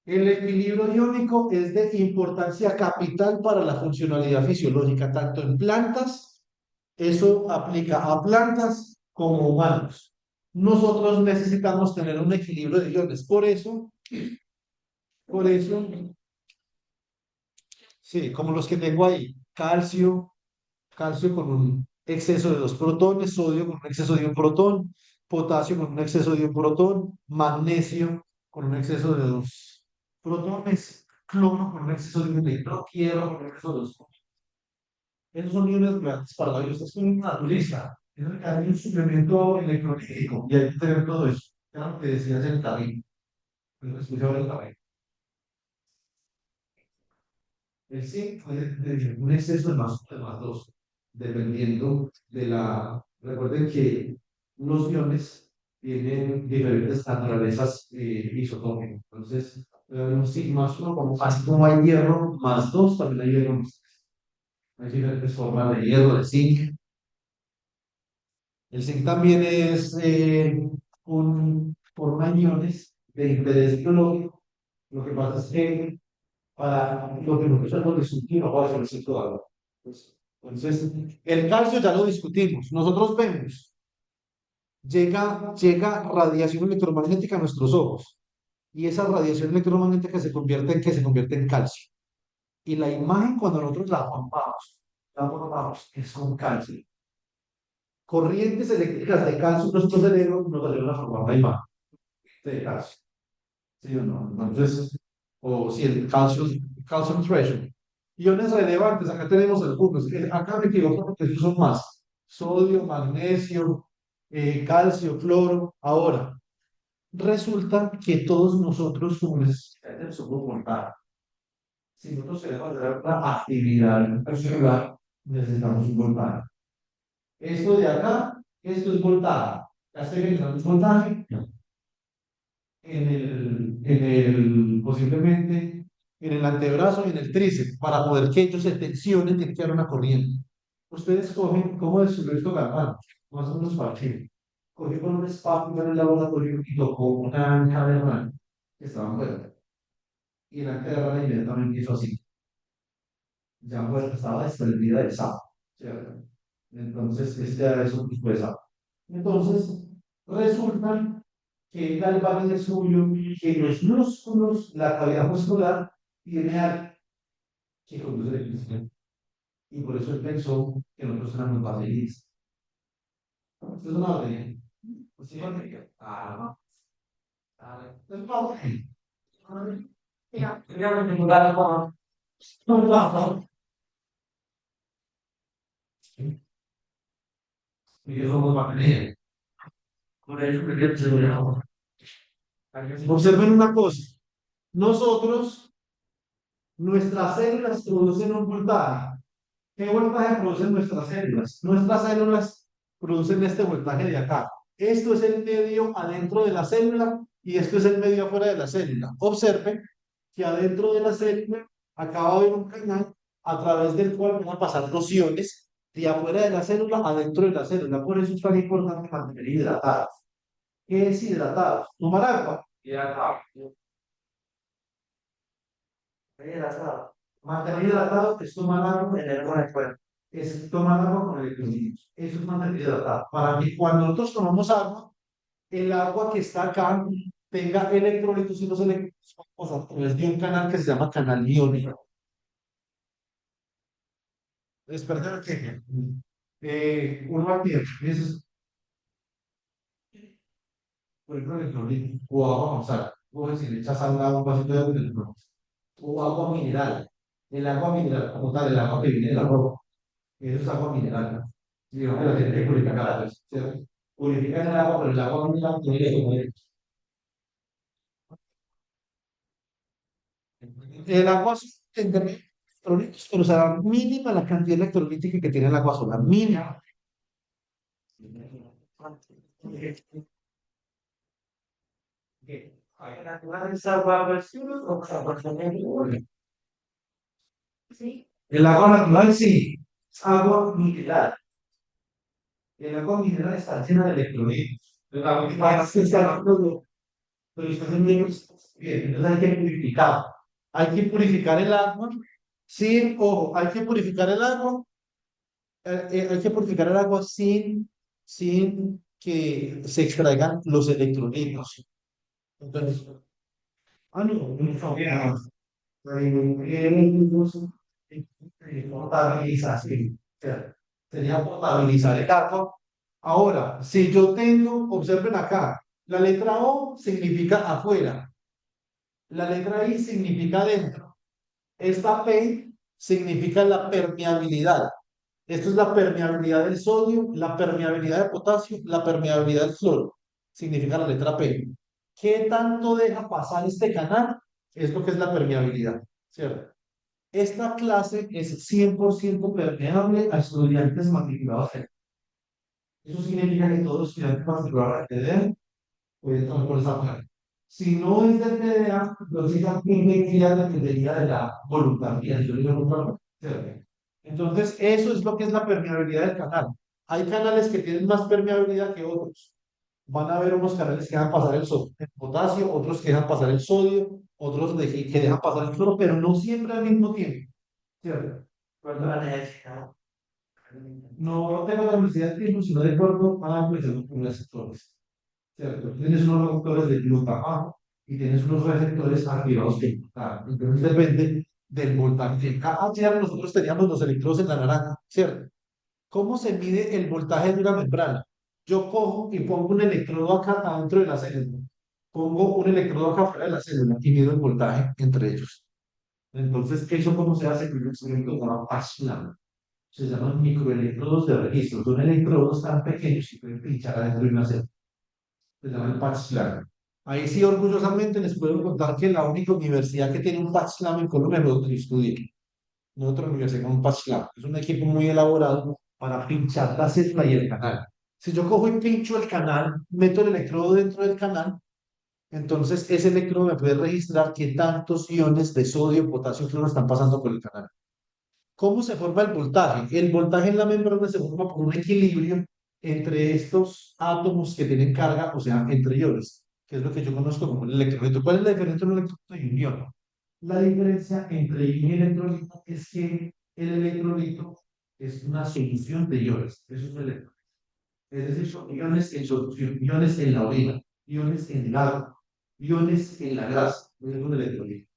El equilibrio iónico es de importancia capital para la funcionalidad fisiológica, tanto en plantas, eso aplica a plantas como humanos. Nosotros necesitamos tener un equilibrio de iones. Por eso, sí, como los que tengo ahí, calcio con un exceso de 2 protones, sodio con un exceso de un protón, potasio con un exceso de un protón, magnesio con un exceso de 2 protones, cloro con un exceso de un electrón, hierro con un exceso de 2 protones. Esos son iones grandes para la vida. Usted es un naturalista. Hay un suplemento electrolítico y hay que tener todo eso. Era lo que decías en el tabaco. Escuchaba el tabaco. El zinc puede tener un exceso de más 2, dependiendo de la. Recuerden que los iones tienen diferentes naturalezas isotópicas. Entonces, un zinc más 1, así como hay hierro más 2, también hay hierro más 3. Hay diferentes formas de hierro, de zinc. El zinc también es un forma de iones de interés biológico. Lo que pasa es que para lo que nosotros discutimos, ahora sobre el de agua. Entonces, el calcio ya lo discutimos. Nosotros vemos, llega radiación electromagnética a nuestros ojos y esa radiación electromagnética se convierte en calcio. Y la imagen cuando nosotros la formamos es con calcio. Corrientes eléctricas de calcio en nuestro cerebro nos ayudan a formar la imagen de calcio. ¿Sí o no? Entonces, o si el calcio threshold. Iones relevantes, acá tenemos algunos. Acá me equivoco porque estos son más. Sodio, magnesio, calcio, cloro. Ahora, resulta que todos nosotros como necesitamos somos voltaje. Si nosotros queremos hacer la actividad celular, necesitamos un voltaje. Esto de acá, esto es voltaje. Ya sé que necesitamos voltaje posiblemente en el antebrazo y en el tríceps. Para poder que ellos se tensionen, tiene que haber una corriente. Ustedes cogen, ¿cómo descubrió esto Galván? Más o menos fácil. Cogió con un espátula en el laboratorio y tocó una anca de rana que estaba muerta. Y la anca de rana inmediatamente hizo así. Ya muerta, estaba desprendida del sapo. ¿Cierto? Entonces, este era eso que fue sapo. Entonces, resulta que Galván descubrió que los músculos, la cavidad muscular, tiene algo que conduce electricidad. Y por eso él pensó que nosotros éramos baterías. Esto es una batería. Pues sí, batería. Ah, ah, es una batería. Mira, mira, me jugaron con- Y que somos baterías. Por eso me quedé seguro. Observen una cosa. Nosotros, nuestras células producen un voltaje. ¿Qué voltaje producen nuestras células? Nuestras células producen este voltaje de acá. Esto es el medio adentro de la célula y esto es el medio afuera de la célula. Observen que adentro de la célula acaba de haber un canal a través del cual van a pasar los iones de afuera de la célula adentro de la célula. Por eso es tan importante mantener hidratados. ¿Qué es hidratados? Tomar agua. Hidratado. Hidratado. Mantener hidratado es tomar agua, tener con el cuerpo. Es tomar agua con electrolitos. Eso es mantener hidratado. Para que cuando nosotros tomamos agua, el agua que está acá tenga electrolitos y los electrolitos pasan a través de un canal que se llama canal iónico. Es verdad que uno aquí, eso es, por ejemplo, electrolito o agua con sal. O si le echas sal a un vasito de agua, o agua mineral. El agua mineral, como tal, el agua que viene de la roca. Eso es agua mineral, ¿no? Digamos que la tiene que purificar, pues, ¿cierto? Purifican el agua, pero el agua mineral tiene que comer. El agua tendrá electrolitos, pero será mínima la cantidad de electrolítica que tiene el agua solar, mínima. El agua natural sí, es agua mineral. El agua mineral está llena de electrolitos. El agua mineral está pero estás en bien, entonces hay que purificar. Hay que purificar el agua sin, ojo, hay que purificar el agua, hay que purificar el agua sin que se extraigan los electrolitos. Entonces, no, no sabía. Potabilización. O sea, sería potabilizar el agua. Ahora, si yo tengo, observen acá, la letra O significa afuera, la letra I significa dentro. Esta P significa la permeabilidad. Esto es la permeabilidad del sodio, la permeabilidad del potasio, la permeabilidad del cloro. Significa la letra P. ¿Qué tanto deja pasar este canal? Es lo que es la permeabilidad, ¿cierto? Esta clase es 100% permeable a estudiantes matriculados en. Eso significa que todos los estudiantes matriculados en TDA pueden tomar por esa parte. Si no es del TDA, entonces ya tiene que ir a dependería de la voluntad. Y yo digo, no, ¿cierto? Entonces, eso es lo que es la permeabilidad del canal. Hay canales que tienen más permeabilidad que otros. Van a haber unos canales que dejan pasar el potasio, otros que dejan pasar el sodio, otros que dejan pasar el cloro, pero no siempre al mismo tiempo. ¿Cierto? Cuando la necesidad. No tengo la necesidad de tiempo, sino de acuerdo a la presión de los receptores. ¿Cierto? Tienes unos receptores de glutamato y tienes unos receptores activados de glutamato. Entonces depende del voltaje. Ayer nosotros teníamos los electrodos en la naranja, ¿cierto? ¿Cómo se mide el voltaje de una membrana? Yo cojo y pongo un electrodo acá adentro de la célula. Pongo un electrodo acá fuera de la célula y mido el voltaje entre ellos. Entonces, ¿eso cómo se hace? Con un instrumento llamado patch lamp. Se llaman microelectrodos de registro. Son electrodos tan pequeños que pueden pinchar adentro de una célula. Se llaman patch lamp. Ahí sí, orgullosamente les puedo contar que la única universidad que tiene un patch lamp en Colombia es donde yo estudié. No otra universidad con un patch lamp. Es un equipo muy elaborado para pinchar la célula y el canal. Si yo cojo y pincho el canal, meto el electrodo dentro del canal, entonces ese electrodo me puede registrar qué tantos iones de sodio, potasio, cloro están pasando por el canal. ¿Cómo se forma el voltaje? El voltaje en la membrana se forma por un equilibrio entre estos átomos que tienen carga, o sea, entre iones, que es lo que yo conozco como el electrolito. ¿Cuál es la diferencia entre un electrolito y un ion? La diferencia entre ion y electrolito es que el electrolito es una solución de iones. Eso es un electrolito. Es decir, son iones en solución, iones en la orina, iones en el agua, iones en la grasa. Eso es un electrolito.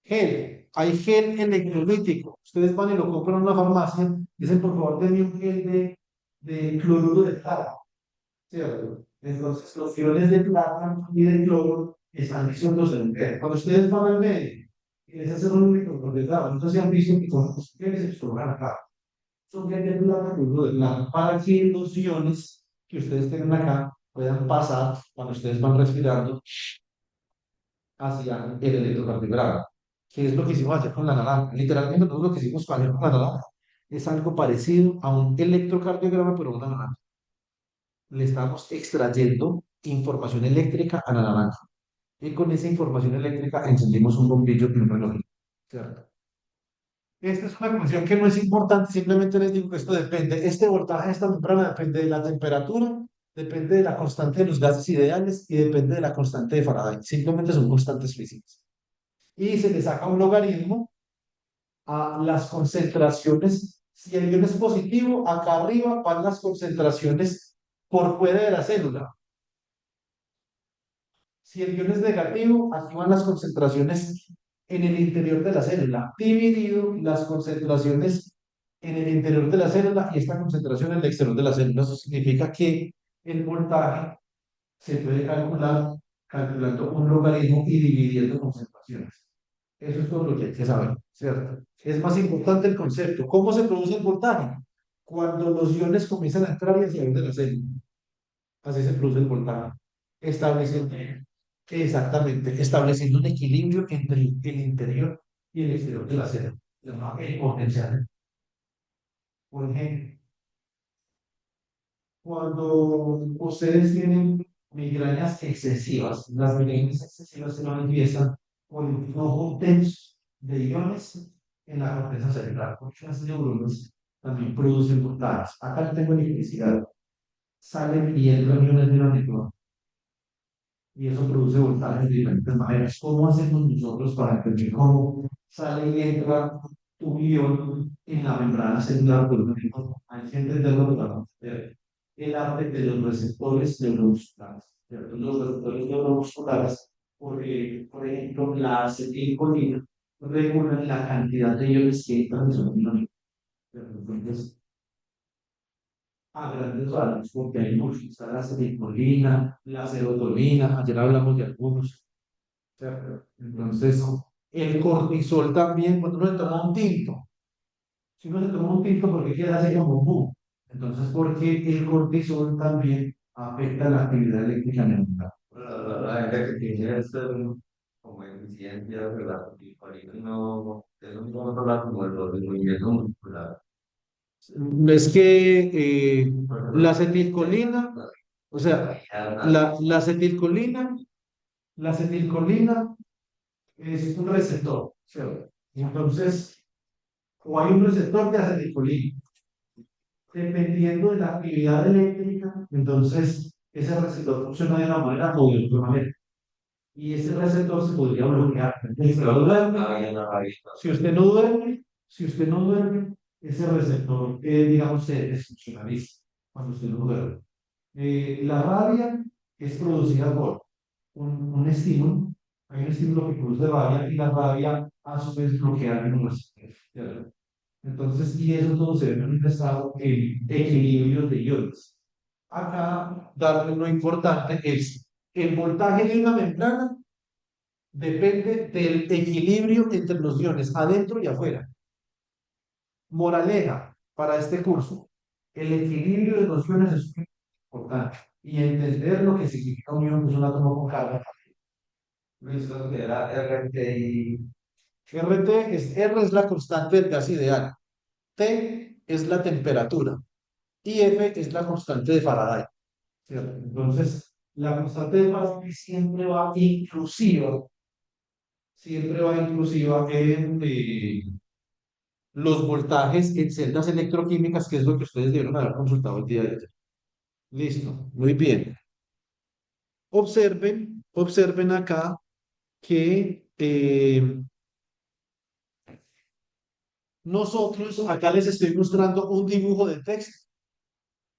Gel, hay gel electrolítico. Ustedes van y lo compran en una farmacia, dicen por favor denme un gel de cloruro de plata, ¿cierto? Entonces los iones de plata y de cloro están disueltos en un gel. Cuando ustedes van al médico y les hacen un microprocesado, entonces se han visto que con los geles se exploran acá. Son gel de plata, cloruro de plata, para que los iones que ustedes tengan acá puedan pasar cuando ustedes van respirando hacia el electrocardiograma, que es lo que hicimos ayer con la naranja. Literalmente, nosotros lo que hicimos ayer con la naranja es algo parecido a un electrocardiograma, pero una naranja. Le estamos extrayendo información eléctrica a la naranja. Y con esa información eléctrica encendimos un bombillo y un reloj. ¿Cierto? Esta es una cuestión que no es importante, simplemente les digo que esto depende, este voltaje de esta membrana depende de la temperatura, depende de la constante de los gases ideales y depende de la constante de Faraday. Simplemente son constantes físicas. Y se le saca un logaritmo a las concentraciones. Si el ion es positivo, acá arriba van las concentraciones por fuera de la célula. Si el ion es negativo, aquí van las concentraciones en el interior de la célula, dividido las concentraciones en el interior de la célula y esta concentración en el exterior de la célula. Eso significa que el voltaje se puede calcular calculando un logaritmo y dividiendo concentraciones. Eso es todo lo que hay que saber, ¿cierto? Es más importante el concepto. ¿Cómo se produce el voltaje? Cuando los iones comienzan a entrar y a salir de la célula. Así se produce el voltaje. Estableciendo, exactamente, estableciendo un equilibrio entre el interior y el exterior de la célula. El potencial. Por ejemplo, cuando ustedes tienen migrañas excesivas, las migrañas excesivas se manifiestan con un flujo denso de iones en la corteza cerebral, porque las neuronas también producen voltajes. Acá tengo electricidad, salen y entran iones de la neurona, y eso produce voltajes de diferentes maneras. ¿Cómo hacemos nosotros para entender cómo sale y entra un ion en la membrana celular? Por ejemplo, hay que entenderlo para entender el arte de los receptores neuromusculares. ¿Cierto? Los receptores neuromusculares, porque, por ejemplo, la acetilcolina regula la cantidad de iones que entran en su neuronal. Entonces, a grandes rasgos, porque hay muchos, está la acetilcolina, la serotonina, ayer hablamos de algunos, ¿cierto? Entonces, el cortisol también, cuando uno se toma un tinto, si uno se toma un tinto, ¿por qué queda así como un boom? Entonces, porque el cortisol también afecta la actividad eléctrica neuronal. La gente que tiene esto como eficiencia, ¿verdad? Y por ahí no, es un control como el movimiento muscular. Es que la acetilcolina, o sea, la acetilcolina es un receptor, ¿cierto? Entonces, o hay un receptor de acetilcolina, dependiendo de la actividad eléctrica, entonces ese receptor funciona de una manera o de otra manera. Y ese receptor se podría bloquear. Entonces, si usted no duerme, si usted no duerme, ese receptor, digamos, se desfuncionaliza cuando usted no duerme. La rabia es producida por un estímulo, hay un estímulo que produce rabia y la rabia a su vez bloquea el receptor. Entonces, y eso todo se ve manifestado en equilibrios de iones. Acá, darle lo importante es el voltaje de una membrana depende del equilibrio entre los iones adentro y afuera. Moraleja para este curso, el equilibrio de los iones es muy importante y entender lo que significa un ion, que es un átomo con carga. Listo, que era RT y RT es R es la constante del gas ideal, T es la temperatura y F es la constante de Faraday, ¿cierto? Entonces, la constante de Faraday siempre va inclusiva en los voltajes en celdas electroquímicas, que es lo que ustedes debieron haber consultado el día de ayer. Listo, muy bien. Observen acá que nosotros, acá les estoy mostrando un dibujo de texto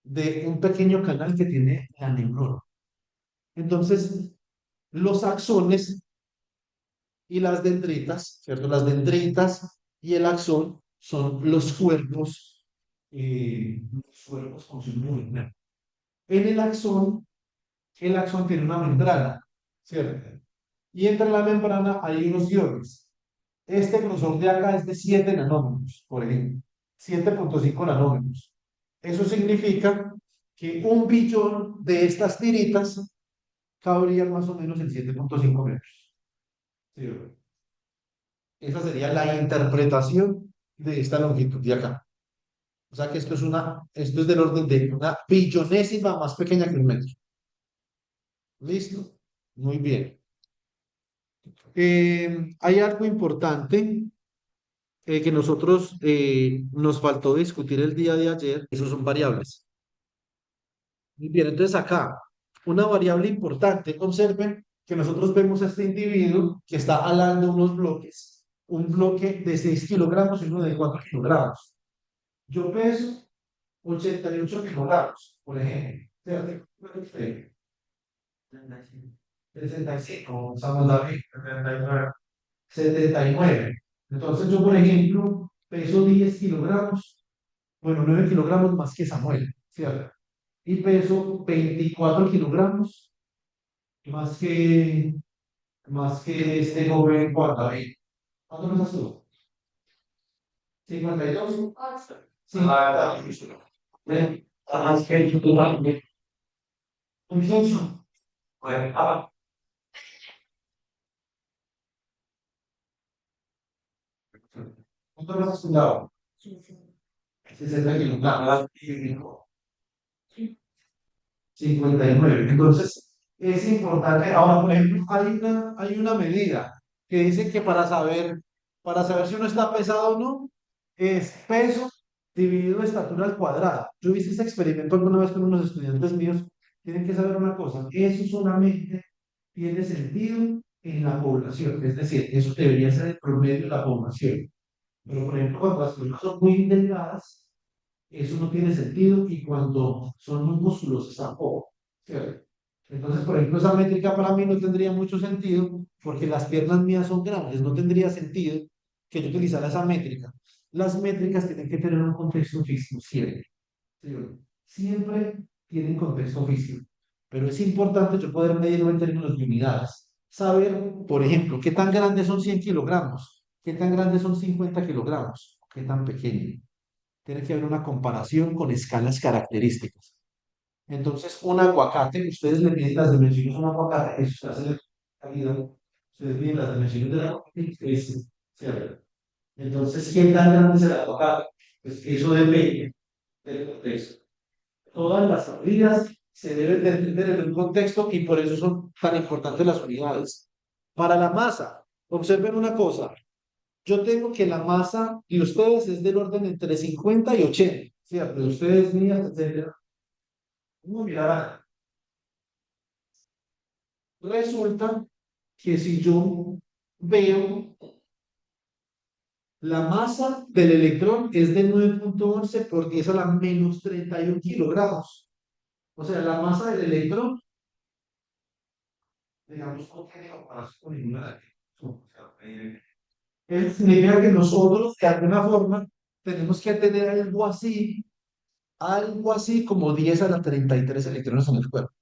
de un pequeño canal que tiene la neurona. Entonces, los axones y las dendritas, ¿cierto? Las dendritas y el axón son los cuerpos con su movimiento. En el axón tiene una membrana, ¿cierto? Y entre la membrana hay unos iones. Este grosor de acá es de 7 nanómetros, por ejemplo, 7,5 nanómetros. Eso significa que 1 billón de estas tiritas cabrían más o menos en 7,5 metros. ¿Sí? Esa sería la interpretación de esta longitud de acá. O sea que esto es del orden de una billonésima más pequeña que un metro. ¿Listo? Muy bien. Hay algo importante que nosotros nos faltó discutir el día de ayer. Esos son variables. Muy bien, entonces acá, una variable importante. Observen que nosotros vemos a este individuo que está alando unos bloques. Un bloque de 6 kilogramos y uno de 4 kilogramos. Yo peso 88 kilogramos, por ejemplo. ¿Cierto? 65, estamos David, 79. 79. Entonces yo, por ejemplo, peso 10 kilogramos, bueno, 9 kilogramos más que Samuel, ¿cierto? Y peso 24 kilogramos más que este joven Juan David. ¿Cuánto pesas tú? 52. 52. Ven, más que tú también. 28. Bueno, ¿cuánto pesas tú, Lau? 60 kilogramos. 59. Entonces, es importante. Ahora, por ejemplo, hay una medida que dice que para saber si uno está pesado o no, es peso dividido estatura al cuadrado. Yo hice ese experimento alguna vez con unos estudiantes míos. Tienen que saber una cosa, eso solamente tiene sentido en la población, es decir, eso debería ser el promedio de la población. Pero, por ejemplo, cuando las personas son muy delgadas, eso no tiene sentido y cuando son muy musculosos tampoco, ¿cierto? Entonces, por ejemplo, esa métrica para mí no tendría mucho sentido porque las piernas mías son grandes, no tendría sentido que yo utilizara esa métrica. Las métricas tienen que tener un contexto físico siempre, ¿sí? Siempre tienen contexto físico, pero es importante yo poder medirlo en términos de unidades. Saber, por ejemplo, qué tan grandes son 100 kilogramos, qué tan grandes son 50 kilogramos, qué tan pequeño. Tiene que haber una comparación con escalas características. Entonces, un aguacate, ustedes le miden las dimensiones a un aguacate, eso se hace en la vida, ustedes miden las dimensiones del aguacate y ustedes dicen, ¿cierto? Entonces, ¿qué tan grande es el aguacate? Pues eso depende del contexto. Todas las medidas se deben de entender en un contexto y por eso son tan importantes las unidades. Para la masa, observen una cosa, yo tengo que la masa de ustedes es del orden entre 50 y 80, ¿cierto? De ustedes, mías, etcétera. ¿Cómo mirarán? Resulta que si yo veo la masa del electrón es de 9,11 por 10 a la menos 31 kilogramos. O sea, la masa del electrón, digamos, no tiene comparación con ninguna de ellas. Eso significa que nosotros, de alguna forma, tenemos que tener algo así como 10 a la 33 electrones en el cuerpo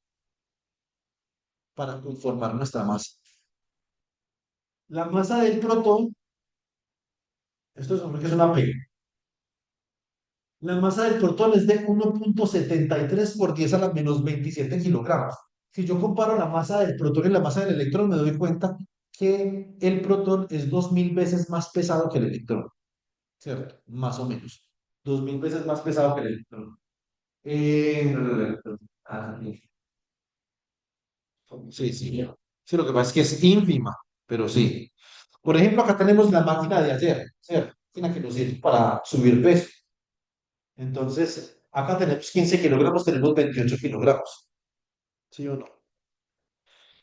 para conformar nuestra masa. La masa del protón, esto es porque es una P. La masa del protón es de 1,73 por 10 a la menos 27 kilogramos. Si yo comparo la masa del protón y la masa del electrón, me doy cuenta que el protón es 2000 veces más pesado que el electrón, ¿cierto? Más o menos. 2000 veces más pesado que el electrón. Ah, sí, sí. Sí, lo que pasa es que es ínfima, pero sí. Por ejemplo, acá tenemos la máquina de ayer, ¿cierto? Máquina que nos sirve para subir peso. Entonces, acá tenemos 15 kilogramos, tenemos 28 kilogramos. ¿Sí o no?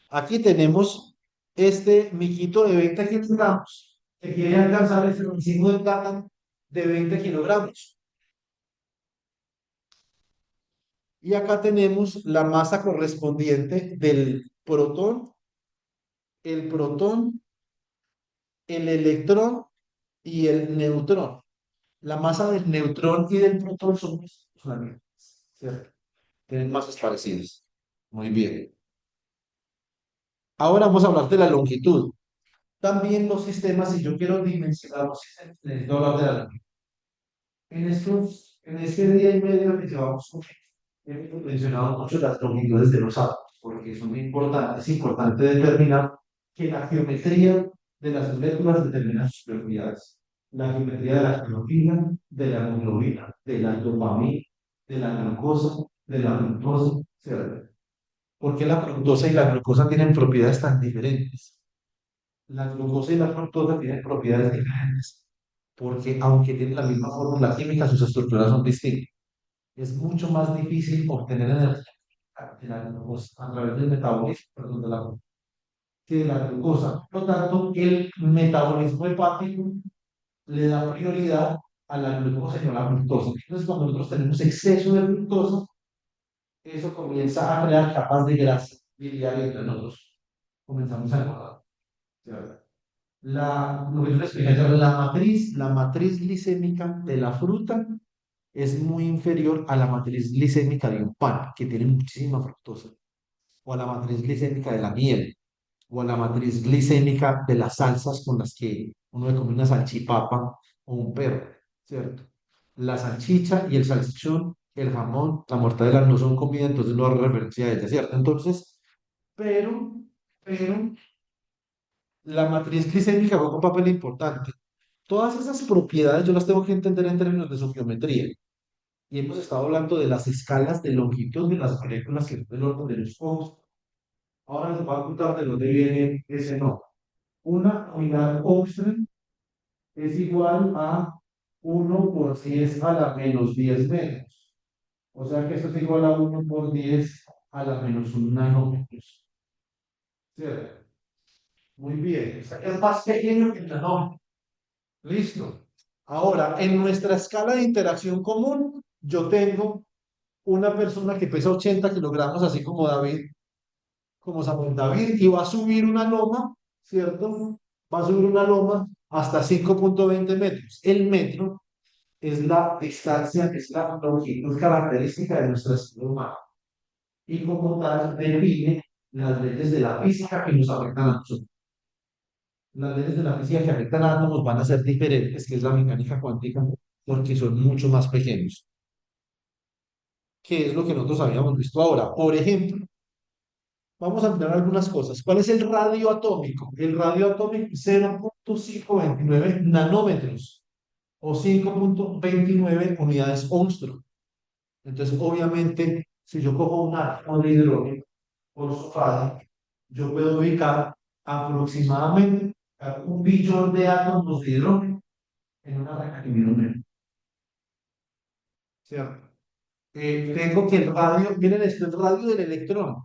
Aquí tenemos este miquito de 20 kilogramos que quiere alcanzar el racimo de plata de 20 kilogramos. Y acá tenemos la masa correspondiente del protón, el electrón y el neutrón. La masa del neutrón y del protón son la misma, ¿cierto? Tienen masas parecidas. Muy bien. Ahora vamos a hablar de la longitud. También los sistemas, si yo quiero dimensionar los sistemas, necesito hablar de la longitud. En este día y medio que llevamos, hemos mencionado mucho las longitudes de los átomos, porque son muy importantes. Es importante determinar que la geometría de las moléculas determina sus propiedades. La geometría de la clorofila, de la hemoglobina, de la dopamina, de la glucosa, de la fructosa, ¿cierto? ¿Por qué la fructosa y la glucosa tienen propiedades tan diferentes? La glucosa y la fructosa tienen propiedades diferentes, porque aunque tienen la misma fórmula química, sus estructuras son distintas. Es mucho más difícil obtener energía de la glucosa a través del metabolismo, perdón, que de la glucosa. Por lo tanto, el metabolismo hepático le da prioridad a la glucosa y no a la fructosa. Entonces, cuando nosotros tenemos exceso de glucosa, eso comienza a crear capas de grasa biliar entre nosotros. Comenzamos a engordar. ¿Cierto? Lo que yo les expliqué ayer, la matriz glicémica de la fruta es muy inferior a la matriz glicémica de un pan, que tiene muchísima fructosa, o a la matriz glicémica de la miel, o a la matriz glicémica de las salsas con las que uno le come una salchipapa o un perro, ¿cierto? La salchicha y el salchichón, el jamón, la mortadela no son comida, entonces no hay referencia a ella, ¿cierto? Entonces, pero, pero la matriz glicémica juega un papel importante. Todas esas propiedades yo las tengo que entender en términos de su geometría. Y hemos estado hablando de las escalas de longitud de las moléculas que son del orden de los Ohm. Ahora les voy a contar de dónde viene ese no. Una unidad Ohmström es igual a 1 por 10 a la menos 10 metros. O sea que esto es igual a 1 por 10 a la menos 1 nanómetros. ¿Cierto? Muy bien. O sea, es más pequeño que el nanómetro. Listo. Ahora, en nuestra escala de interacción común, yo tengo una persona que pesa 80 kilogramos, así como David, como Samuel David, y va a subir una loma, ¿cierto? Va a subir una loma hasta 5,20 metros. El metro es la distancia, es la longitud característica de nuestra especie humana. Y como tal, define las leyes de la física que nos afectan a nosotros. Las leyes de la física que afectan a átomos van a ser diferentes, que es la mecánica cuántica, porque son mucho más pequeños, que es lo que nosotros habíamos visto ahora. Por ejemplo, vamos a mirar algunas cosas. ¿Cuál es el radio atómico? El radio atómico es 0,529 nanómetros o 5,29 unidades Armstrong. Entonces, obviamente, si yo cojo un átomo de hidrógeno por su radio, yo puedo ubicar aproximadamente a 1 billón de átomos de hidrógeno en una raca que mide un metro. ¿Cierto? Tengo que el radio, miren esto, el radio del electrón.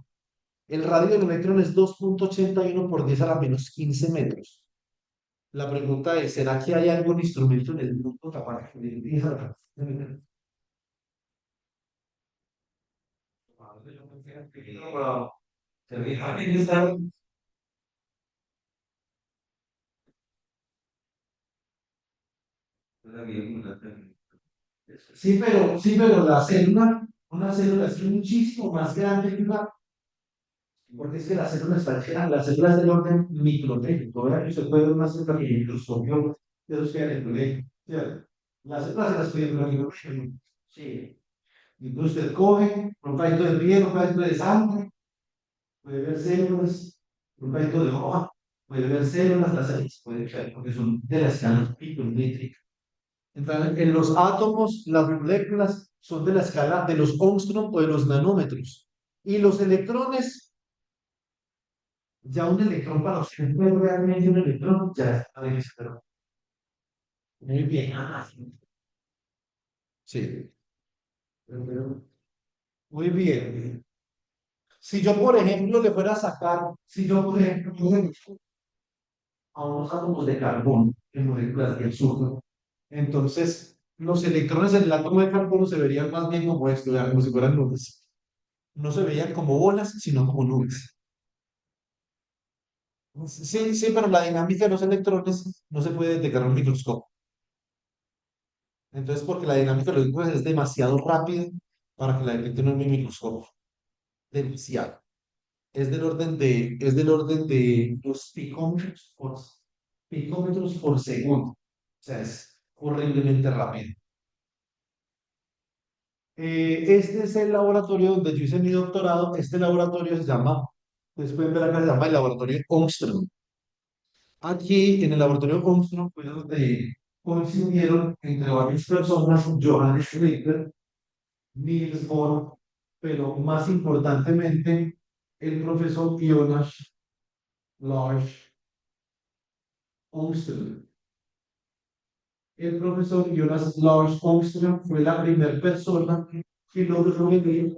El radio del electrón es 2,81 por 10 a la menos 15 metros. La pregunta es, ¿será que hay algún instrumento en el mundo capaz de medir esa? Sí, pero la célula, una célula es muchísimo más grande que una Porque es que las células están llenas, las células del orden micrométrico. Vea que usted puede ver una célula en el microscopio de esos que hay en el colegio. ¿Cierto? Las células se las puede ver en el microscopio. Sí. Entonces usted coge un pedacito de piel, un pedacito de sangre, puede ver células, un pedacito de hoja, puede ver células, las células puede ver, porque son de la escala picométrica. Entonces, en los átomos, las moléculas son de la escala de los Ångström o de los nanómetros. Y los electrones, ya un electrón para usted no es realmente un electrón, ya está en ese pero muy bien. Sí, muy bien. Si yo, por ejemplo, le fuera a sacar, si yo, por ejemplo, a unos átomos de carbono en moléculas de azúcar, entonces los electrones en el átomo de carbono se verían más bien como esto, ya, como si fueran nubes. No se veían como bolas, sino como nubes. Sí, sí, pero la dinámica de los electrones no se puede detectar en un microscopio. Entonces, porque la dinámica de los electrones es demasiado rápida para que la detecten en un microscopio. Demasiado. Es del orden de los picómetros por segundo. O sea, es horriblemente rápido. Este es el laboratorio donde yo hice mi doctorado. Este laboratorio se llama, ustedes pueden ver acá, se llama el laboratorio Ångström. Aquí en el laboratorio Armstrong fue donde coincidieron entre varias personas Johannes Richter, Niels Bohr, pero más importantemente el profesor Jonas Lars Armstrong. El profesor Jonas Lars Armstrong fue la primera persona que logró medir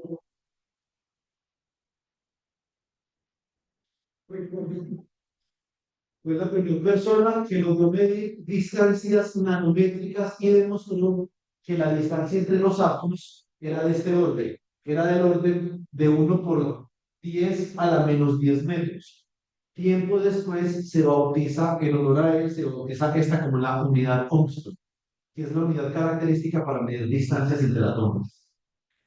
fue la primera persona que logró medir distancias nanométricas y demostró que la distancia entre los átomos era de este orden, era del orden de 1 por 10⁻⁻10 metros. Tiempo después se bautiza, en honor a él, se bautiza esta como la unidad Armstrong, que es la unidad característica para medir distancias entre átomos.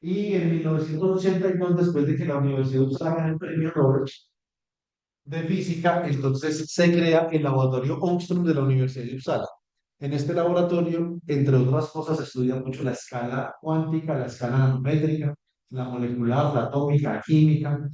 Y en 1982, después de que la Universidad usara el premio Nobel, de física, entonces se crea el laboratorio Ångström de la Universidad de Uppsala. En este laboratorio, entre otras cosas, se estudia mucho la escala cuántica, la escala nanométrica, la molecular, la atómica, la química.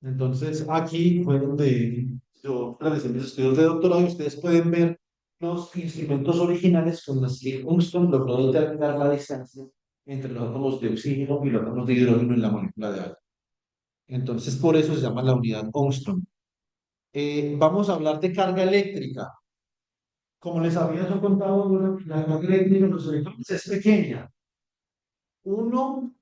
Entonces, aquí fue donde yo realicé mis estudios de doctorado y ustedes pueden ver los instrumentos originales con los que Ångström logró determinar la distancia entre los átomos de oxígeno y los átomos de hidrógeno en la molécula de agua. Entonces, por eso se llama la unidad Ångström. Vamos a hablar de carga eléctrica. Como les había yo contado, la carga eléctrica en los electrones es pequeña. Uno,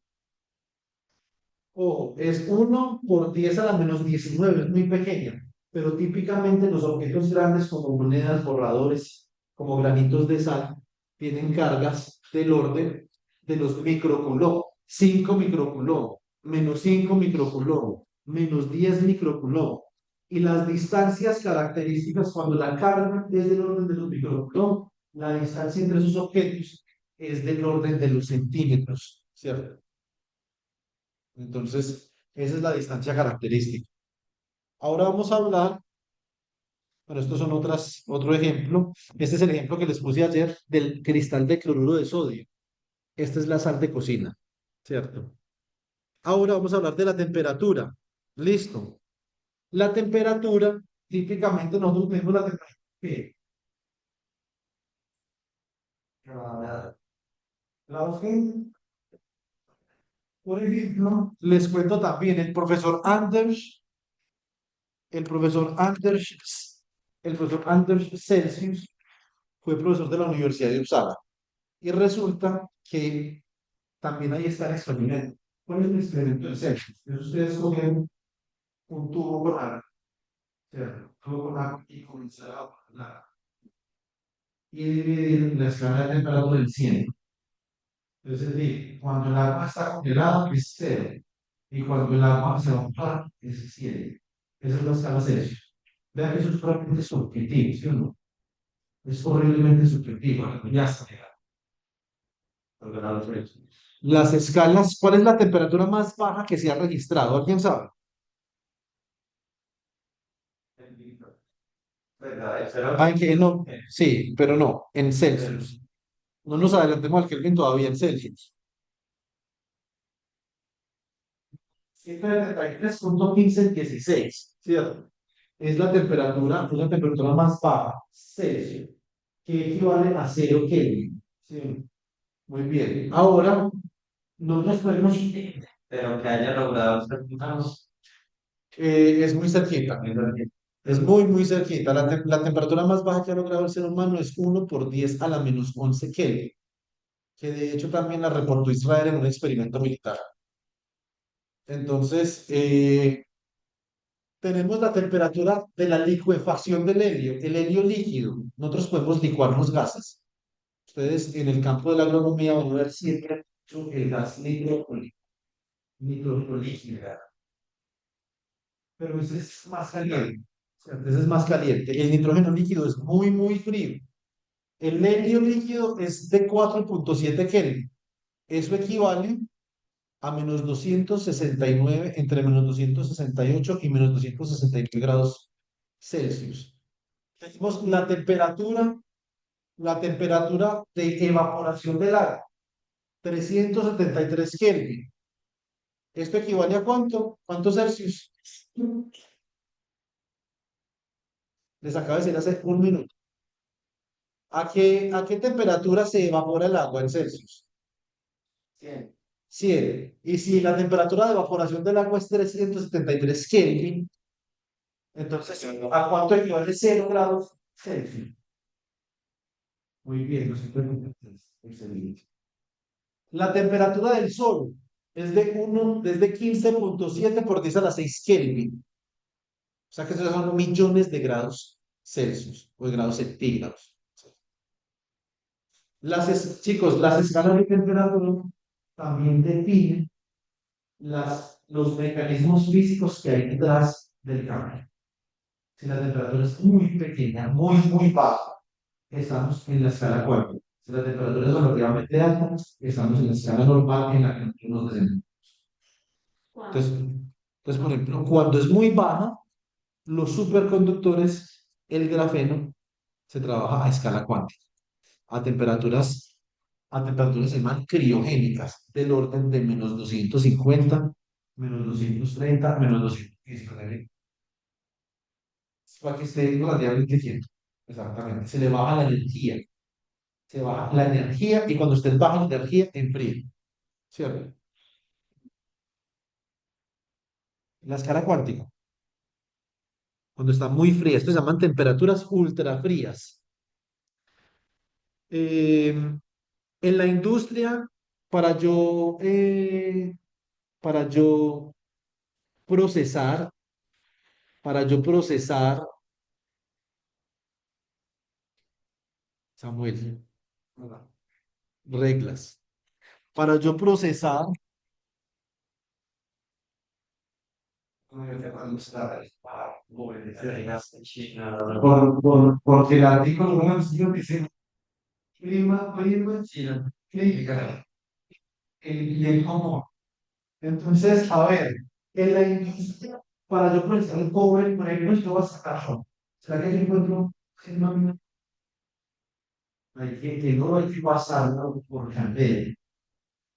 o es 1 por 10⁻⁻19, es muy pequeña. Pero típicamente los objetos grandes como monedas, borradores, como granitos de sal, tienen cargas del orden de los microcoulomb. 5 microcoulomb, -5 microcoulomb, -10 microcoulomb. Y las distancias características, cuando la carga es del orden de los microcoulomb, la distancia entre esos objetos es del orden de los centímetros, ¿cierto? Entonces, esa es la distancia característica. Ahora vamos a hablar, bueno, estos son otro ejemplo. Este es el ejemplo que les puse ayer del cristal de cloruro de sodio. Esta es la sal de cocina, ¿cierto? Ahora vamos a hablar de la temperatura. Listo. La temperatura, típicamente nosotros medimos la temperatura. ¿Qué? La por ejemplo, les cuento también, el profesor Anders, el profesor Anders Celsius fue profesor de la Universidad de Uppsala. Y resulta que también ahí está el experimento. ¿Cuál es el experimento de Celsius? Es ustedes cogen un tubo con agua, ¿cierto? Un tubo con agua y comenzar a hablar y dividir la escala de temperatura en 100. Es decir, cuando el agua está congelada es 0 y cuando el agua se va a enfriar es 100. Esa es la escala Celsius. Vean que eso es realmente subjetivo, ¿sí o no? Es horriblemente subjetivo, ya está. Las escalas, ¿cuál es la temperatura más baja que se ha registrado? ¿Alguien sabe? Ah, no, sí, pero no, en Celsius. No nos adelantemos al Kelvin todavía en Celsius. 173,1516, ¿cierto? Es la temperatura más baja, Celsius, que equivale a 0 Kelvin. Sí, muy bien. Ahora, nosotros podemos... Pero que haya logrado certificarnos. Es muy cerquita. Es muy, muy cerquita. La temperatura más baja que ha logrado el ser humano es 1 por 10 a la -11 Kelvin, que de hecho también la reportó Israel en un experimento militar. Entonces, tenemos la temperatura de la licuefacción del helio, el helio líquido. Nosotros podemos licuar los gases. Ustedes en el campo de la agronomía van a ver siempre mucho el gas nitroglícido, pero ese es más caliente. ¿Cierto? Ese es más caliente. El nitrógeno líquido es muy, muy frío. El helio líquido es de 4,7 Kelvin. Eso equivale a -269, entre -268 y -269 grados Celsius. Tenemos la temperatura de evaporación del agua, 373 Kelvin. ¿Esto equivale a cuánto? ¿Cuántos Celsius? Les acabo de decir hace un minuto. ¿A qué temperatura se evapora el agua en Celsius? 100. 100. Y si la temperatura de evaporación del agua es 373 Kelvin, entonces, ¿a cuánto equivale 0 grados Celsius? Muy bien, 273. Excelente. La temperatura del Sol es desde 15,7 por 10 a la 6 Kelvin. O sea que esos son millones de grados Celsius o de grados centígrados. Chicos, las escalas de temperatura también definen los mecanismos físicos que hay detrás del cambio. Si la temperatura es muy pequeña, muy, muy baja, estamos en la escala 4. Si la temperatura es relativamente alta, estamos en la escala normal en la que nosotros nos desenvolvemos. Entonces, por ejemplo, cuando es muy baja, los superconductores, el grafeno, se trabaja a escala cuántica, a temperaturas, a temperaturas se llaman criogénicas, del orden de -250, -230, -219, para que esté relativamente quieto. Exactamente. Se le baja la energía. Se baja la energía y cuando usted baja la energía, enfría. ¿Cierto? La escala cuántica, cuando está muy fría, esto se llaman temperaturas ultrafrías. Eh, en la industria, para yo, eh, para yo procesar, para yo procesar, Samuel, reglas. Para yo procesar, porque el artículo 1 dice prima, crítica, el bien común. Entonces, a ver, en la industria, para yo procesar el cobre, por ejemplo, yo voy a sacar. ¿Será que yo encuentro? Sí, no, no hay que pasarlo por candela,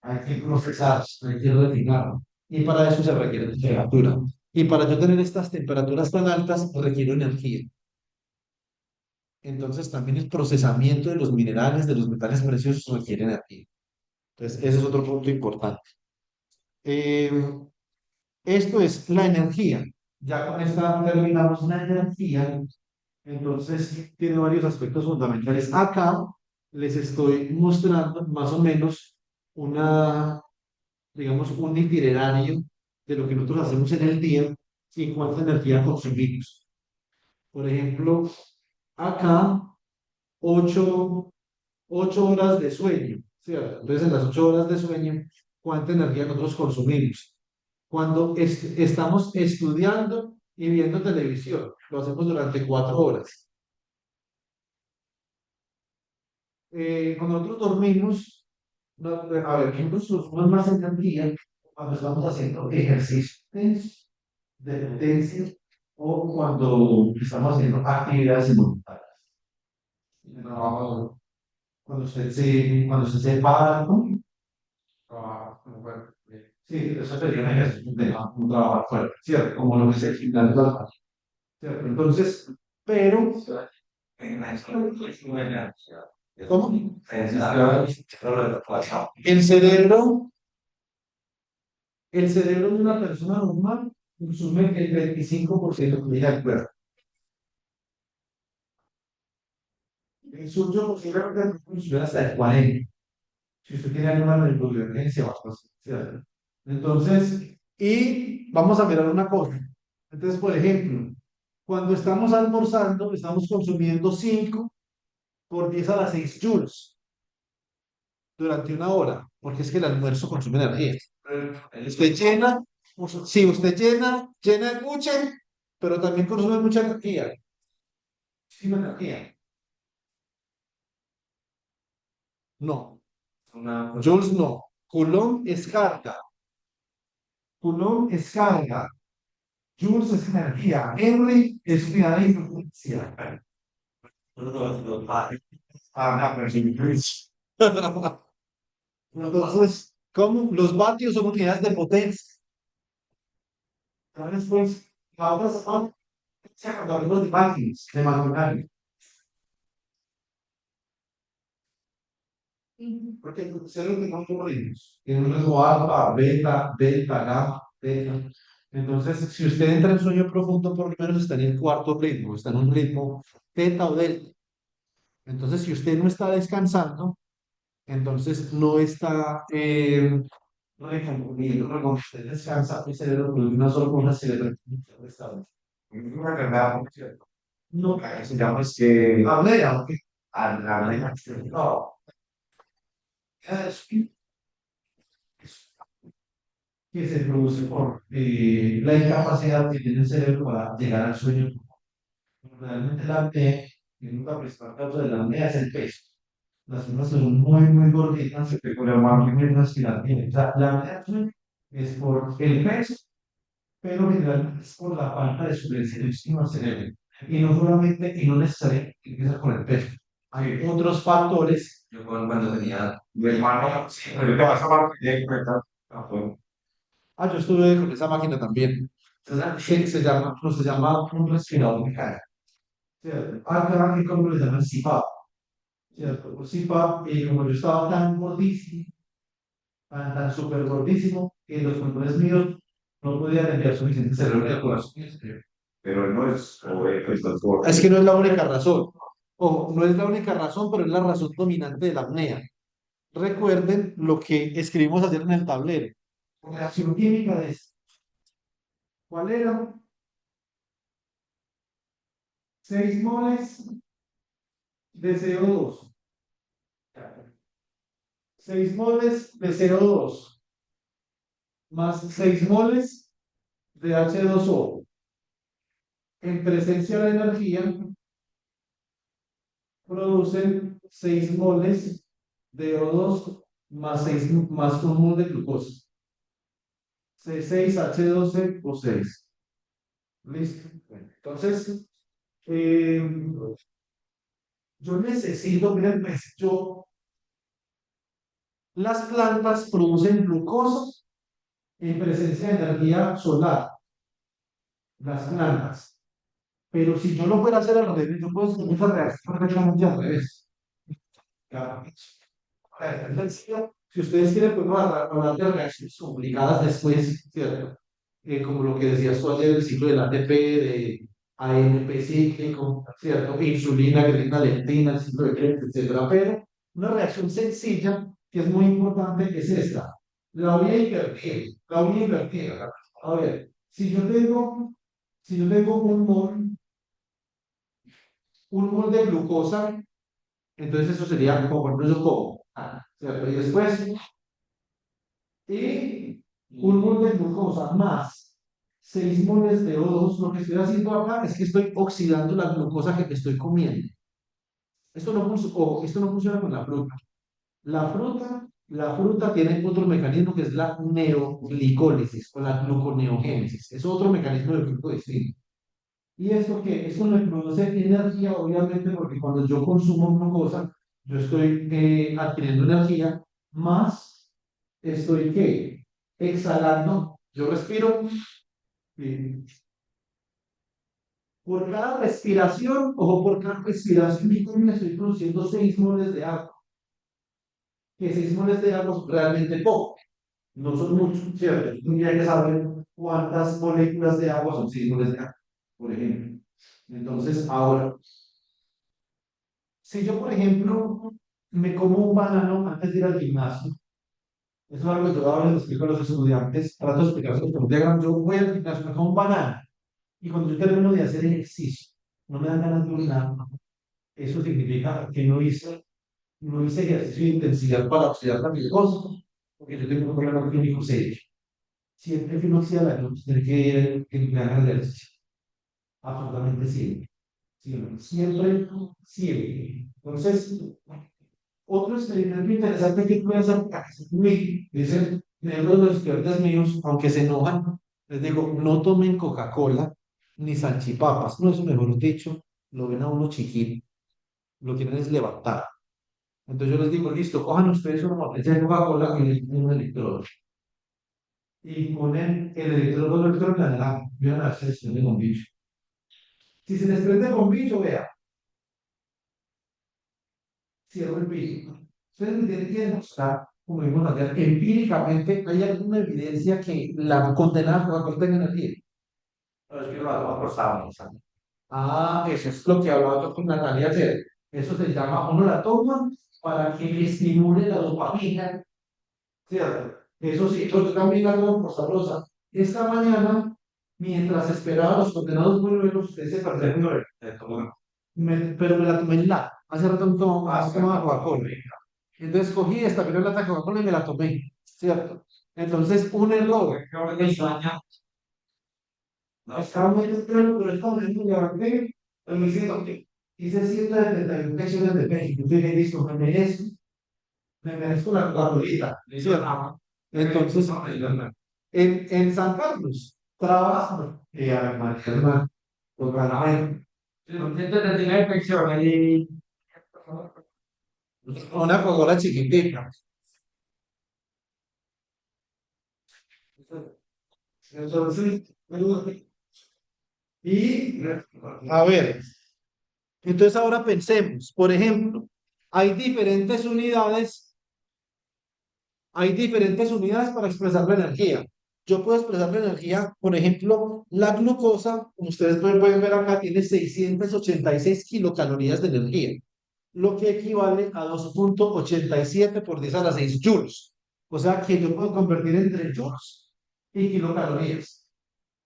hay que procesar, hay que refinarlo. Y para eso se requiere temperatura. Y para yo tener estas temperaturas tan altas, requiero energía. Entonces, también el procesamiento de los minerales, de los metales preciosos, requiere energía. Entonces, ese es otro punto importante. Eh, Esto es la energía. Ya con esta terminamos la energía. Entonces, tiene varios aspectos fundamentales. Acá les estoy mostrando más o menos digamos, un itinerario de lo que nosotros hacemos en el día y cuánta energía consumimos. Por ejemplo, acá, 8, 8 horas de sueño, ¿cierto? Entonces, en las 8 horas de sueño, ¿cuánta energía nosotros consumimos? Cuando estamos estudiando y viendo televisión, lo hacemos durante 4 horas. Cuando nosotros dormimos, a ver, nosotros consumimos más energía cuando estamos haciendo ejercicio de potencia o cuando estamos haciendo actividades involuntarias. No, cuando usted se para, ¿no? Sí, eso sería un ejercicio de un trabajo fuerte, ¿cierto? Como lo que es el gimnasio, ¿cierto? Entonces, pero, ¿cómo? El cerebro, el cerebro de una persona normal consume el 25% de energía del cuerpo. El suyo posiblemente consume hasta el 40%. Si usted tiene alguna neurodivergencia o algo así, ¿cierto? Entonces, y vamos a mirar una cosa. Entonces, por ejemplo, cuando estamos almorzando, estamos consumiendo 5 por 10 a la 6 joules durante una hora, porque es que el almuerzo consume energía. Usted llena, sí, usted llena el buche, pero también consume mucha energía. Sí, energía. No, joules no. Coulomb es carga. Coulomb es carga. Joules es energía. Henry es unidad de influencia. Entonces, ¿cómo? Los vatios son unidades de potencia. Entonces, pues, la otra son hablamos de vatios, de maquinaria. Porque el crucero tiene unos ritmos. Tiene un ritmo alfa, beta, delta, gamma, beta. Entonces, si usted entra en sueño profundo, por lo menos está en el cuarto ritmo, está en un ritmo teta o delta. Entonces, si usted no está descansando, entonces no está reconociendo, cuando usted descansa, el cerebro produce una sola cosa, se le permite restaurar. Una enfermedad, por cierto. No, se llama es que apnea, ¿ok? Apnea. No, es que se produce por la incapacidad que tiene el cerebro para llegar al sueño. Realmente la apnea, y nunca principal causa de la apnea es el peso. Las personas que son muy, muy gorditas, se peculiar más respirar bien. O sea, la apnea es por el peso, pero generalmente es por la falta de suministro al cerebro. Y no solamente, y no necesariamente empieza con el peso. Hay otros factores. Yo cuando tenía mi hermano, sí, pero yo te vas a yo estuve con esa máquina también. Se llama, no se llama un respirador mecánico. ¿Cierto? Acá en Colombia le llaman CPAP. ¿Cierto? Un CPAP, como yo estaba tan gordísimo, tan súper gordísimo, que los pulmones míos no podían enviar suficiente cerebro al corazón. Pero no es, es que no es la única razón. Ojo, no es la única razón, pero es la razón dominante de la apnea. Recuerden lo que escribimos ayer en el tablero. Reacción química de esto. ¿Cuál era? 6 moles de CO2. 6 moles de CO2 más 6 moles de H2O en presencia de energía producen 6 moles de O2 más, 6, más un mol de glucosa. C6H12O6. ¿Listo? Entonces, eh, yo necesito, miren, pues, las plantas producen glucosa en presencia de energía solar, las plantas. Pero si yo lo fuera a hacer al revés, yo puedo hacer esa reacción perfectamente al revés. Claro. Es sencillo. Si ustedes quieren, podemos hablar de reacciones complicadas después, ¿cierto? Como lo que decías tú ayer, el ciclo del ATP, de ANP cíclico, ¿cierto? Insulina, grelina, leptina, el ciclo de Krebs, etcétera. Pero una reacción sencilla, que es muy importante, es esta. La voy a invertir. La voy a invertir. A ver, si yo tengo un mol de glucosa, entonces eso sería como, por ejemplo, yo como, ¿cierto? Y después, y un mol de glucosa más 6 moles de O2, lo que estoy haciendo acá es que estoy oxidando la glucosa que me estoy comiendo. Esto no funciona con la fruta. La fruta tiene otro mecanismo que es la neoglicólisis o la gluconeogénesis. Es otro mecanismo de tipo distinto. ¿Y eso qué? Eso me produce energía, obviamente, porque cuando yo consumo una cosa, yo estoy adquiriendo energía, más estoy ¿qué? Exhalando. Yo respiro, eh, por cada respiración, o por cada respiración que me estoy produciendo 6 moles de agua, que 6 moles de agua son realmente poco, no son muchos, ¿cierto? Yo tendría que saber cuántas moléculas de agua son 6 moles de agua, por ejemplo. Entonces, ahora, si yo, por ejemplo, me como un banano antes de ir al gimnasio, eso es algo que yo hablo, les explico a los estudiantes, trato de explicarles por un diagrama, yo voy al gimnasio, me como un banano, y cuando yo termino de hacer ejercicio, no me dan ganas de orinar, eso significa que no hice ejercicio de intensidad para oxidar la glucosa, porque yo tengo un problema clínico serio. Siempre que uno oxida la glucosa, tiene que me hagan el ejercicio, absolutamente siempre. Siempre, siempre, siempre. Entonces, otro experimento interesante que puede hacer conmigo, dicen, de los estudiantes míos, aunque se enojan, les digo, no tomen Coca-Cola ni salchipapas, no, eso mejor dicho, lo ven a uno chiquito, lo quieren es levantar. Entonces yo les digo, listo, cojan ustedes una botella de Coca-Cola y le ponen un electrodo. Y ponen el electrodo dentro de la naranja, vean la sección de bombillo. Si se les prende el bombillo, vea, cierro el piso. Ustedes me tienen que demostrar, como vimos ayer, empíricamente hay alguna evidencia que la condenada Coca-Cola tenga energía. No, es que lo hago acostado. Ah, eso es lo que hablaba yo con Natalia ayer. Eso se llama, uno la toma para que estimule la dopamina, ¿cierto? Eso sí, yo también la tomo por sabrosa. Esta mañana, mientras esperaba los condenados vuelos, ese perfecto pero me la tomé en la. Hace rato no tomaba Coca-Cola. Entonces cogí esta primera lata de Coca-Cola y me la tomé, ¿cierto? Entonces, un error. Estaba muy temprano, pero estaba muy levanté, me hice 171 flexiones de pecho. Yo dije, listo, me merezco la bolita, ¿cierto? Entonces, en San Carlos, trabajo, y a María hermana, pues bueno, 179 flexiones y una Coca-Cola chiquitita. Entonces, y a ver, entonces ahora pensemos, por ejemplo, hay diferentes unidades, hay diferentes unidades para expresar la energía. Yo puedo expresar la energía, por ejemplo, la glucosa, como ustedes pueden ver acá, tiene 686 kilocalorías de energía, lo que equivale a 2,87 por 10 a la 6 joules. O sea que yo puedo convertir entre joules y kilocalorías.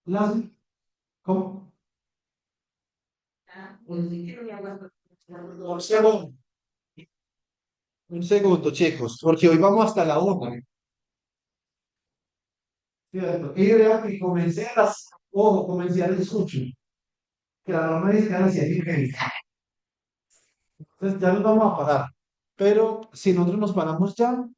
Las, ¿cómo? Un segundo, un segundo, chicos, porque hoy vamos hasta la 1. ¿Cierto? Y vea que comencé a las, ojo, comencé a las 8, que la norma dice que a las 7:30. Entonces ya nos vamos a parar. Pero si nosotros nos paramos ya,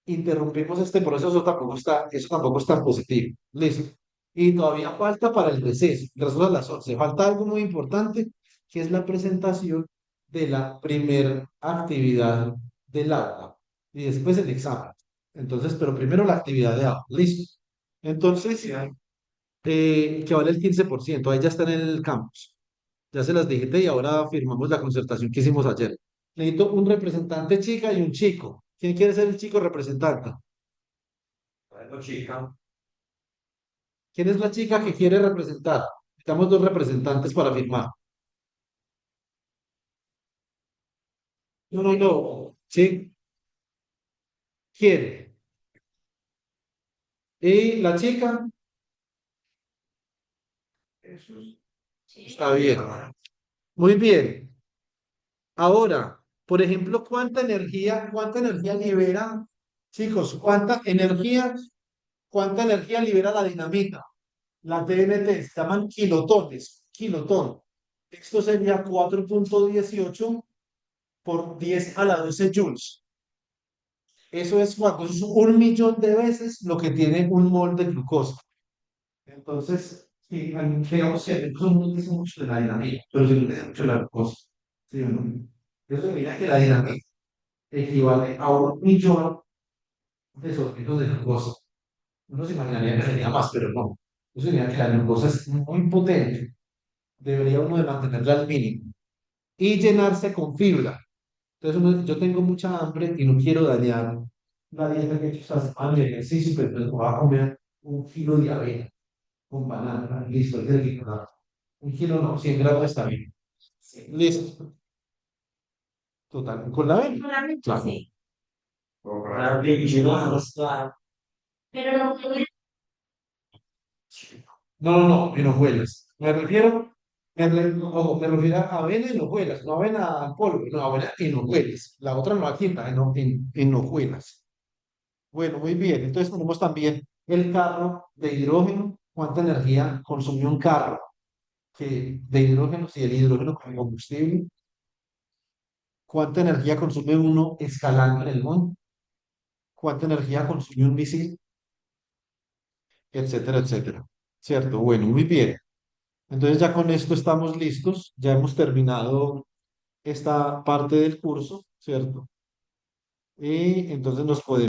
interrumpimos este proceso, eso tampoco es tan positivo. Listo. Y todavía falta para el receso, las a las 11. Falta algo muy importante, que es la presentación de la primera actividad del aula y después el examen. Entonces, pero primero la actividad de aula. Listo. Entonces, que vale el 15%, ahí ya está en el campus. Ya se las digité y ahora firmamos la concertación que hicimos ayer. Necesito un representante chica y un chico. ¿Quién quiere ser el chico representante? Bueno, chica. ¿Quién es la chica que quiere representar? Necesitamos dos representantes para firmar. No, no, no. ¿Sí? Quiere. Y la chica, está bien. Muy bien. Ahora, por ejemplo, cuánta energía libera, chicos, cuánta energía libera la dinamita? La TNT se llaman kilotones, kilotón. Esto sería 4,18 por 10 a la 12 joules. Eso es cuando es 1 millón de veces lo que tiene un mol de glucosa. Entonces, Sí, digamos que eso no dice mucho de la dinámica, pero sí dice mucho de la glucosa. ¿Sí o no? Eso mira que la dinámica equivale a 1 millón de sorbitos de glucosa. Uno se imaginaría que sería más, pero no. Eso significa que la glucosa es muy potente. Debería uno de mantenerla al mínimo y llenarse con fibra. Entonces yo tengo mucha hambre y no quiero dañar la dieta que he hecho esta semana de ejercicio, pero entonces me voy a comer 1 kilo de avena con banana. Listo, es el kilo. 1 kilo no, 100 gramos está bien. Sí. Listo. Total, con la avena. Solamente Claro. sí. Comprar leche, Pero no tiene No, no, no, en hojuelas. Me refiero a avena en hojuelas, no avena en polvo, no, avena en hojuelas. La otra no aquí, en hojuelas. Bueno, muy bien. Entonces tenemos también el carro de hidrógeno. ¿Cuánta energía consumió un carro de hidrógeno? Si el hidrógeno como combustible. ¿Cuánta energía consume uno escalando en el monte? ¿Cuánta energía consume un misil? Etcétera, etcétera. ¿Cierto? Bueno, muy bien. Entonces ya con esto estamos listos. Ya hemos terminado esta parte del curso, ¿cierto? Y entonces nos podemos